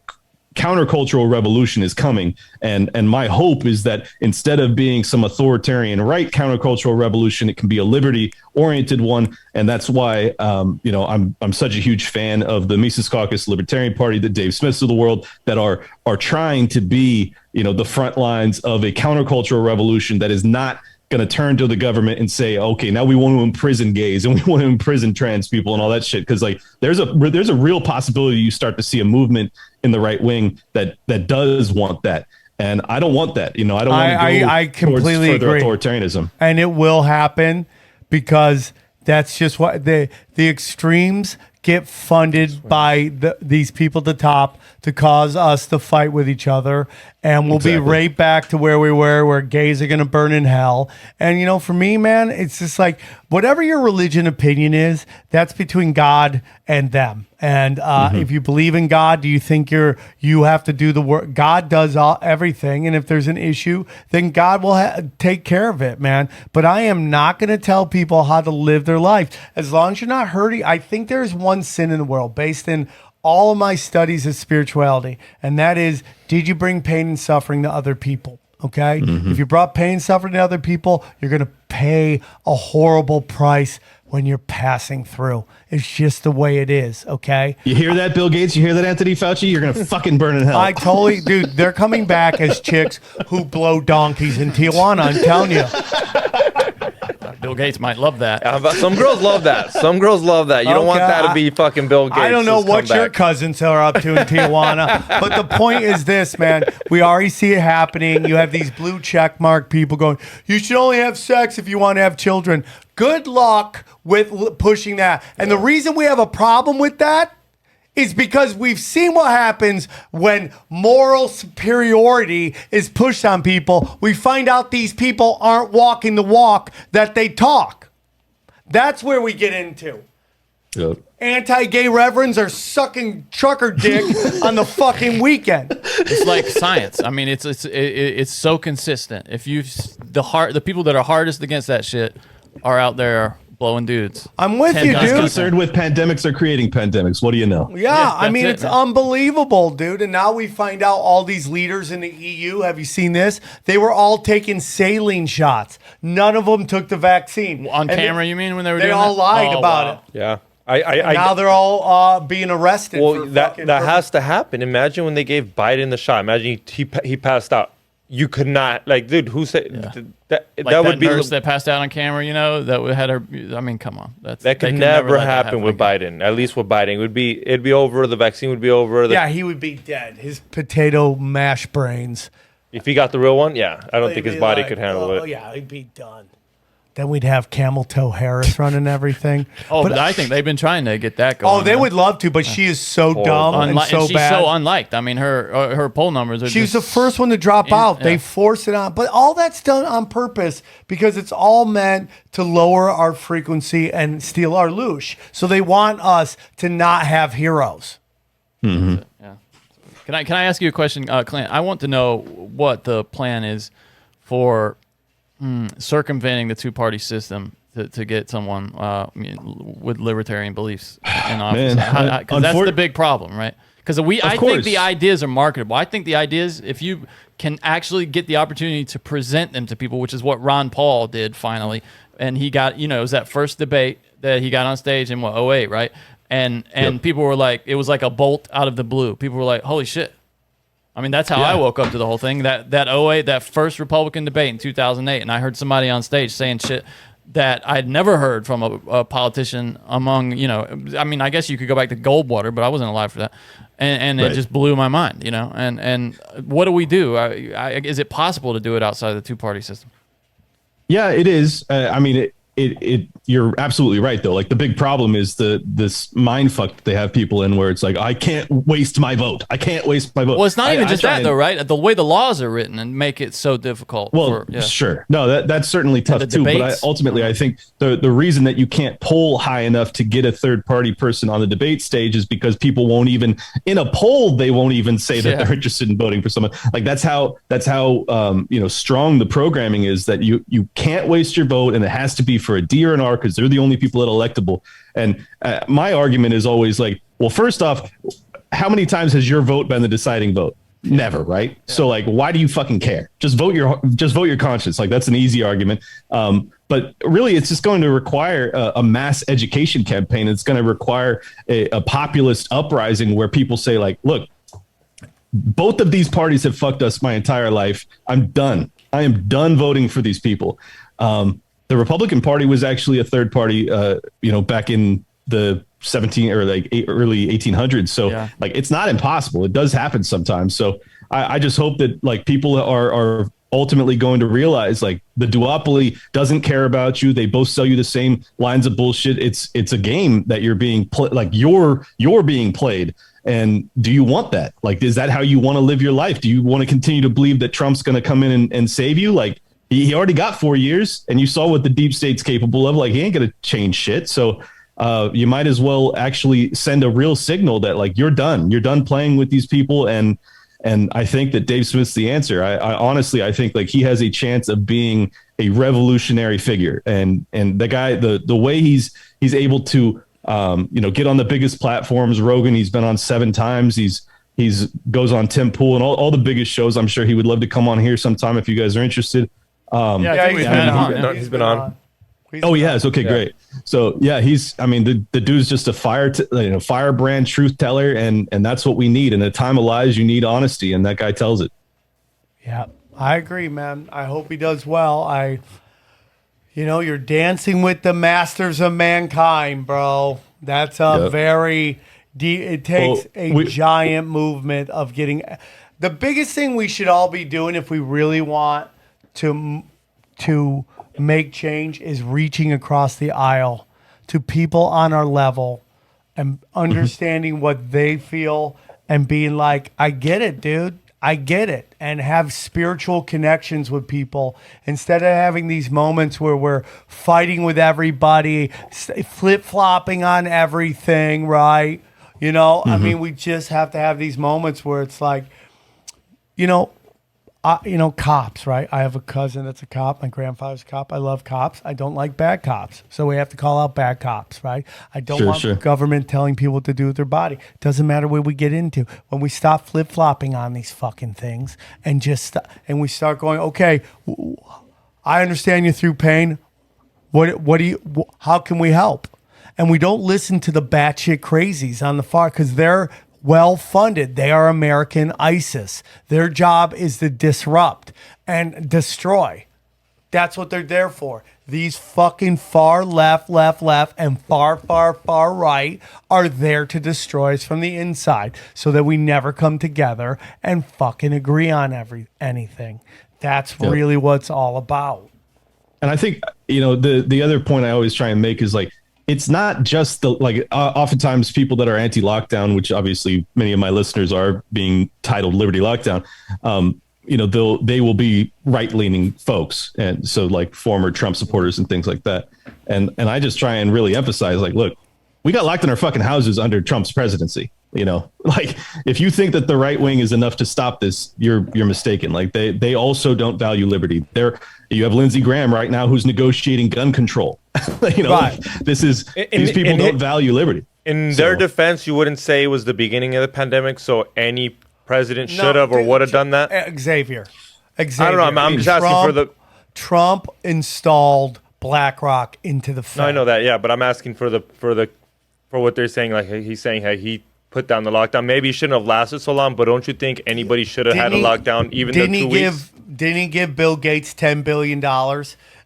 countercultural revolution is coming, and my hope is that instead of being some authoritarian right countercultural revolution, it can be a liberty oriented one. And that's why I'm such a huge fan of the Mises Caucus Libertarian Party, the Dave Smiths of the world, that are trying to be the front lines of a countercultural revolution that is not going to turn to the government and say, okay, now we want to imprison gays and we want to imprison trans people and all that shit. Because like there's a real possibility you start to see a movement in the right wing that does want that, and I don't want that. I don't want to go I completely towards further agree. authoritarianism, and it will happen because that's just what the extremes get funded by these people at the top to cause us to fight with each other. And we'll be right back to where we were, where gays are going to burn in hell. And, for me, man, it's just like whatever your religion opinion is, that's between God and them. And if you believe in God, do you think you have to do the work? God does everything. And if there's an issue, then God will take care of it, man. But I am not going to tell people how to live their life. As long as you're not hurting, I think there's one sin in the world based in all of my studies of spirituality, and that is, did you bring pain and suffering to other people? Okay? If you brought pain and suffering to other people, you're going to pay a horrible price when you're passing through. It's just the way it is, okay? You hear that, Bill Gates? You hear that, Anthony Fauci? You're going to fucking burn in hell. I totally, dude, they're coming back as chicks who blow donkeys in Tijuana, I'm telling you. Bill Gates might love that. Some girls love that. Some girls love that. You don't want that to be fucking Bill Gates. I don't know what your cousins are up to in Tijuana, but the point is this, man. We already see it happening. You have these blue check mark people going, you should only have sex if you want to have children. Good luck with pushing that. And the reason we have a problem with that is because we've seen what happens when moral superiority is pushed on people. We find out these people aren't walking the walk that they talk. That's where we get into. Yep. Anti-gay reverends are sucking trucker dick on the fucking weekend. It's like science. I mean, it's so consistent. If the people that are hardest against that shit are out there blowing dudes. I'm with you, dude. Concerned with pandemics or creating pandemics. What do you know? Yeah, I mean, it's unbelievable, dude. And now we find out all these leaders in the EU, have you seen this? They were all taking saline shots. None of them took the vaccine. On camera, you mean, when they were doing that? They all lied about it. Yeah. Now they're all being arrested. Well, that has to happen. Imagine when they gave Biden the shot. Imagine he passed out. You could not, like, dude, who said that would be nurse that passed out on camera, that would had her. I mean, come on, that could never happen with Biden. At least with Biden, it'd be over. The vaccine would be over. Yeah, he would be dead. His potato mash brains. If he got the real one, yeah, I don't think his body could handle it. Oh yeah, he'd be done. Then we'd have Camel Toe Harris running everything. But I think they've been trying to get that going. Oh, they would love to, but she is so dumb and so she's bad. so unliked. I mean, her poll numbers are. She's the first one to drop out. They force it on, but all that's done on purpose because it's all meant to lower our frequency and steal our loosh. So they want us to not have heroes. Yeah. Can I ask you a question, Clint? I want to know what the plan is for circumventing the two-party system to get someone with libertarian beliefs in office. Because that's the big problem, right? Because I think the ideas are marketable. I think the ideas, if you can actually get the opportunity to present them to people, which is what Ron Paul did finally, and he got, it was that first debate that he got on stage in 2008, right? And people were like, it was like a bolt out of the blue. People were like, holy shit. I mean, that's how I woke up to the whole thing. That 2008, that first Republican debate in 2008, and I heard somebody on stage saying shit that I'd never heard from a politician among, I mean, I guess you could go back to Goldwater, but I wasn't alive for that. And it just blew my mind, And what do we do? Is it possible to do it outside of the two-party system? Yeah, it is. I mean, you're absolutely right though. Like the big problem is this mind fuck that they have people in where it's like, I can't waste my vote. I can't waste my vote. Well, it's not even just that though, right? The way the laws are written and make it so difficult. Well, sure. No, that's certainly tough too. But ultimately, I think the reason that you can't poll high enough to get a third party person on the debate stage is because people won't even, in a poll, they won't even say that they're interested in voting for someone. Like that's how strong the programming is, that you can't waste your vote and it has to be for a D or an R because they're the only people that are electable. And my argument is always like, well, first off, how many times has your vote been the deciding vote? Never, right? Yeah. So like, why do you fucking care? Just vote your conscience. Like that's an easy argument. But really, it's just going to require a mass education campaign. It's going to require a populist uprising where people say like, look, both of these parties have fucked us my entire life. I'm done. I am done voting for these people. The Republican Party was actually a third party, back in the early 1800s. So like, it's not impossible. It does happen sometimes. So I just hope that like people are ultimately going to realize like the duopoly doesn't care about you. They both sell you the same lines of bullshit. It's a game that you're being you're being played. And do you want that? Like, is that how you want to live your life? Do you want to continue to believe that Trump's going to come in and save you? Like, he already got 4 years, and you saw what the deep state's capable of. Like, he ain't going to change shit. So you might as well actually send a real signal that, like, you're done. You're done playing with these people. And I think that Dave Smith's the answer. I honestly, I think, like, he has a chance of being a revolutionary figure. And the guy, the way he's able to, get on the biggest platforms. Rogan, he's been on 7 times. He's goes on Tim Pool and all the biggest shows. I'm sure he would love to come on here sometime if you guys are interested. He's been on. Oh, he has. Okay, great. So yeah, the dude's just a firebrand truth teller, and that's what we need. In a time of lies, you need honesty, and that guy tells it. Yeah, I agree, man. I hope he does well. You're dancing with the masters of mankind, bro. That's very deep. It takes giant movement of getting. The biggest thing we should all be doing if we really want to make change is reaching across the aisle to people on our level and understanding what they feel and being like, I get it, dude. I get it. And have spiritual connections with people instead of having these moments where we're fighting with everybody, flip-flopping on everything, right? I mean, we just have to have these moments where it's like, cops, right? I have a cousin that's a cop. My grandfather's a cop. I love cops. I don't like bad cops. So we have to call out bad cops, right? I don't want government telling people what to do with their body. Doesn't matter what we get into. When we stop flip-flopping on these fucking things and and we start going, okay, I understand you're through pain. How can we help? And we don't listen to the batshit crazies on the far because they're well-funded. They are American ISIS. Their job is to disrupt and destroy. That's what they're there for. These fucking far left, and far right are there to destroy us from the inside so that we never come together and fucking agree on anything. That's really what it's all about. And I think, the other point I always try and make is like, it's not just oftentimes people that are anti-lockdown, which obviously many of my listeners are, being titled Liberty Lockdown. They will be right-leaning folks. And so like former Trump supporters and things like that. And I just try and really emphasize, like, look, we got locked in our fucking houses under Trump's presidency. Like if you think that the right wing is enough to stop this, you're mistaken. Like they also don't value liberty. You have Lindsey Graham right now who's negotiating gun control. Right. Like, these people don't value liberty. In their defense, you wouldn't say it was the beginning of the pandemic, so any president should have or would have done that. Xavier. I don't know. I'm just asking for the Trump installed BlackRock into the Fed. No, I know that. Yeah, but I'm asking for what they're saying. Like he's saying, hey, he put down the lockdown. Maybe he shouldn't have lasted so long, but don't you think anybody should have had a lockdown even the 2 weeks? Didn't he give Bill Gates $10 billion?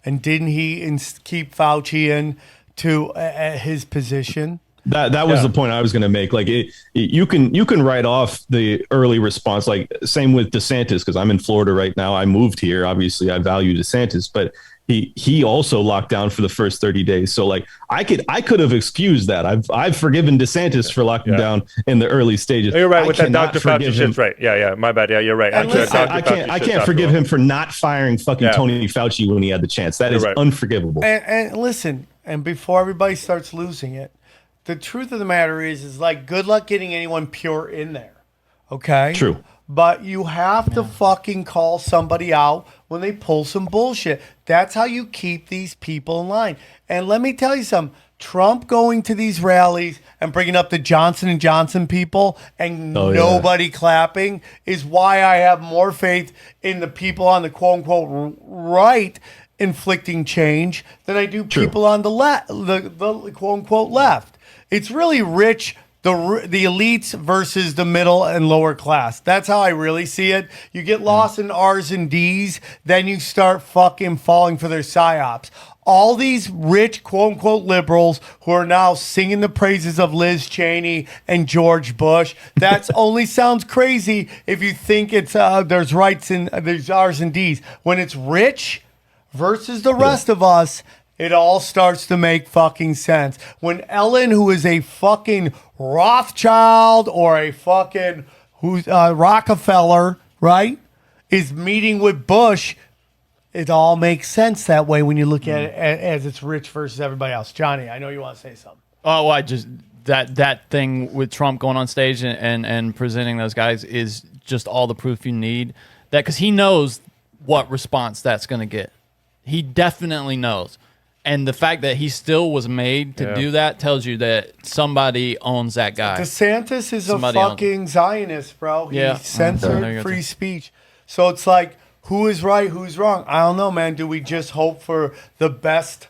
And didn't he keep Fauci in to his position? That was the point I was going to make. Like you can write off the early response. Like same with DeSantis, because I'm in Florida right now. I moved here. Obviously, I value DeSantis, but he also locked down for the first 30 days. So like I could have excused that. I've forgiven DeSantis for locking down in the early stages. You're right with that Dr. Fauci shit's right. Yeah. My bad. Yeah, you're right. I can't forgive him for not firing fucking Tony Fauci when he had the chance. That is unforgivable. And listen, and before everybody starts losing it, the truth of the matter is like good luck getting anyone pure in there. Okay? True. But you have to fucking call somebody out when they pull some bullshit. That's how you keep these people in line. And let me tell you something. Trump going to these rallies and bringing up the Johnson & Johnson people and nobody clapping is why I have more faith in the people on the quote-unquote right inflicting change than I do people on the the quote-unquote left. It's really rich the elites versus the middle and lower class. That's how I really see it. You get lost in R's and D's, then you start fucking falling for their psyops. All these rich, quote-unquote, liberals who are now singing the praises of Liz Cheney and George Bush, that only sounds crazy if you think it's there's rights and there's R's and D's. When it's rich versus the rest of us, it all starts to make fucking sense. When Ellen, who is a fucking Rothschild or a fucking Rockefeller, right, is meeting with Bush, it all makes sense that way when you look at it as it's rich versus everybody else. Johnny, I know you want to say something. Oh, well, I just that thing with Trump going on stage and presenting those guys is just all the proof you need. That because he knows what response that's going to get. He definitely knows. And the fact that he still was made to do that tells you that somebody owns that guy. DeSantis is a fucking Zionist, bro. He censored free speech. So it's like, who is right, who's wrong? I don't know, man. Do we just hope for the best,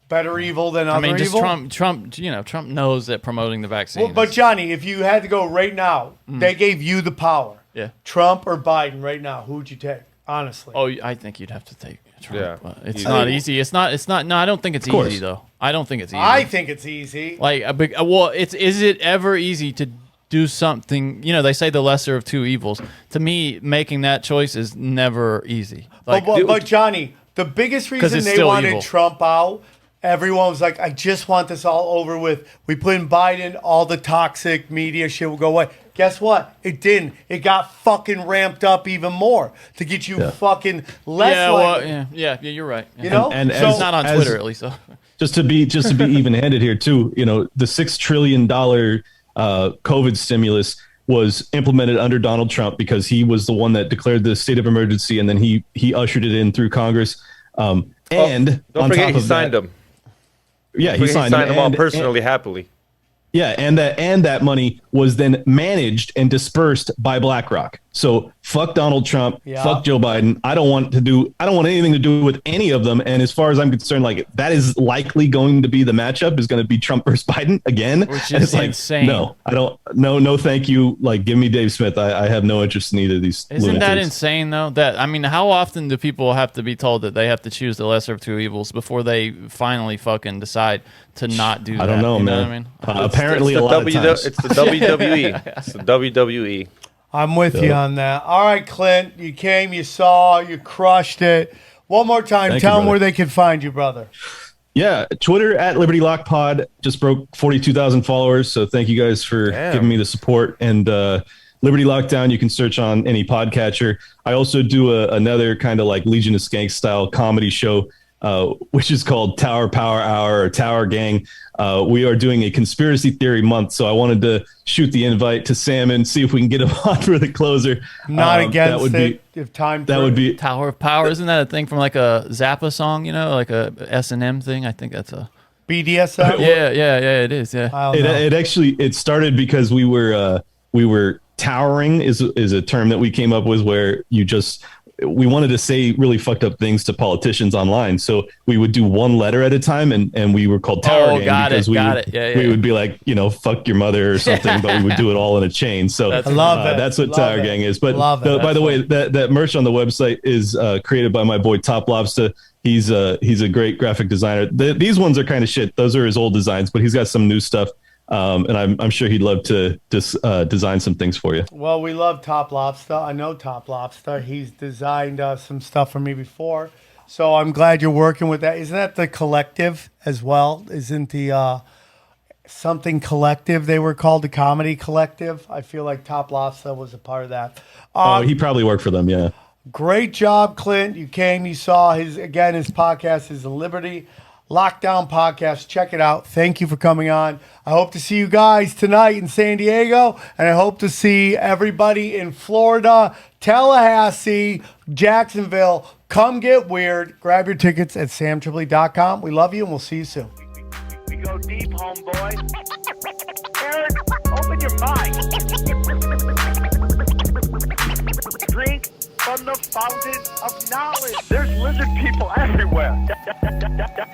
better evil than other evil? Trump knows that promoting the vaccine. Well, but Johnny, if you had to go right now, they gave you the power. Yeah. Trump or Biden right now, who would you take? Honestly. Oh, I think you'd have to take Trump. Yeah. It's not easy. It's not. No, I don't think it's easy though. I don't think it's easy. I think it's easy. Is it ever easy to do something? They say the lesser of two evils. To me, making that choice is never easy. But Johnny, the biggest reason they wanted evil. Trump out, everyone was like, I just want this all over with. We put in Biden, all the toxic media shit will go away. Guess what? It didn't. It got fucking ramped up even more to get you fucking less you're right. Yeah. You know? And so, it's not on Twitter, at least. So. Just to be even-handed here, too, the $6 trillion COVID stimulus was implemented under Donald Trump because he was the one that declared the state of emergency, and then he ushered it in through Congress. And don't forget he signed them. Yeah, he signed them all personally, happily. Yeah, and that money was then managed and dispersed by BlackRock. So fuck Donald Trump, fuck Joe Biden. I don't want anything to do with any of them. And as far as I'm concerned, like that is likely going to be the matchup is going to be Trump versus Biden again. Which is insane. No, I don't. No, thank you. Like, give me Dave Smith. I have no interest in either of these. Isn't that insane though? How often do people have to be told that they have to choose the lesser of two evils before they finally fucking decide to not do that? I don't know, man. What I mean? Apparently, a lot of times. It's the WWE. It's the WWE. I'm with you on that. All right, Clint, you came, you saw, you crushed it. One more time, Thank tell you, them brother. where they can find you, brother. Yeah, Twitter at Liberty Lock Pod just broke 42,000 followers. So thank you guys for giving me the support. And Liberty Lockdown, you can search on any podcatcher. I also do another kind of like Legion of Skanks style comedy show, which is called Tower Power Hour or Tower Gang. We are doing a conspiracy theory month, so I wanted to shoot the invite to Sam and see if we can get him on for the closer. Not against that would it. Be, if time that would be Tower of Power. Isn't that a thing from like a Zappa song? You know, like a S&M thing. I think that's a BDSM. Yeah. It is. Yeah. It actually started because we were towering is a term that we came up with where we wanted to say really fucked up things to politicians online. So we would do one letter at a time and we were called Tower Gang because we would be like, fuck your mother or something, but we would do it all in a chain. So I love it. That's what Tower Gang is. But by the way, that merch on the website is created by my boy Top Lobster. He's a great graphic designer. These ones are kind of shit. Those are his old designs, but he's got some new stuff. And I'm sure he'd love to just design some things for you. Well, we love Top Lobster. I know Top Lobster. He's designed some stuff for me before. So I'm glad you're working with that. Isn't that the collective as well? Isn't the something collective they were called, the comedy collective? I feel like Top Lobster was a part of that. He probably worked for them, yeah. Great job, Clint. You came, you saw his podcast is the Liberty Lockdown Podcast. Check it out. Thank you for coming on. I hope to see you guys tonight in San Diego, and I hope to see everybody in Florida, Tallahassee, Jacksonville. Come get weird. Grab your tickets at samtripoli.com. We love you, and we'll see you soon. We go deep, homeboy. Aaron, open your mind. Drink from the fountain of knowledge. There's lizard people everywhere.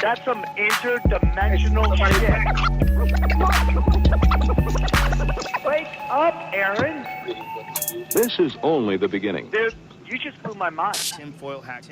That's some interdimensional shit. Wake up, Aaron. This is only the beginning. Dude, you just blew my mind. Tinfoil hat.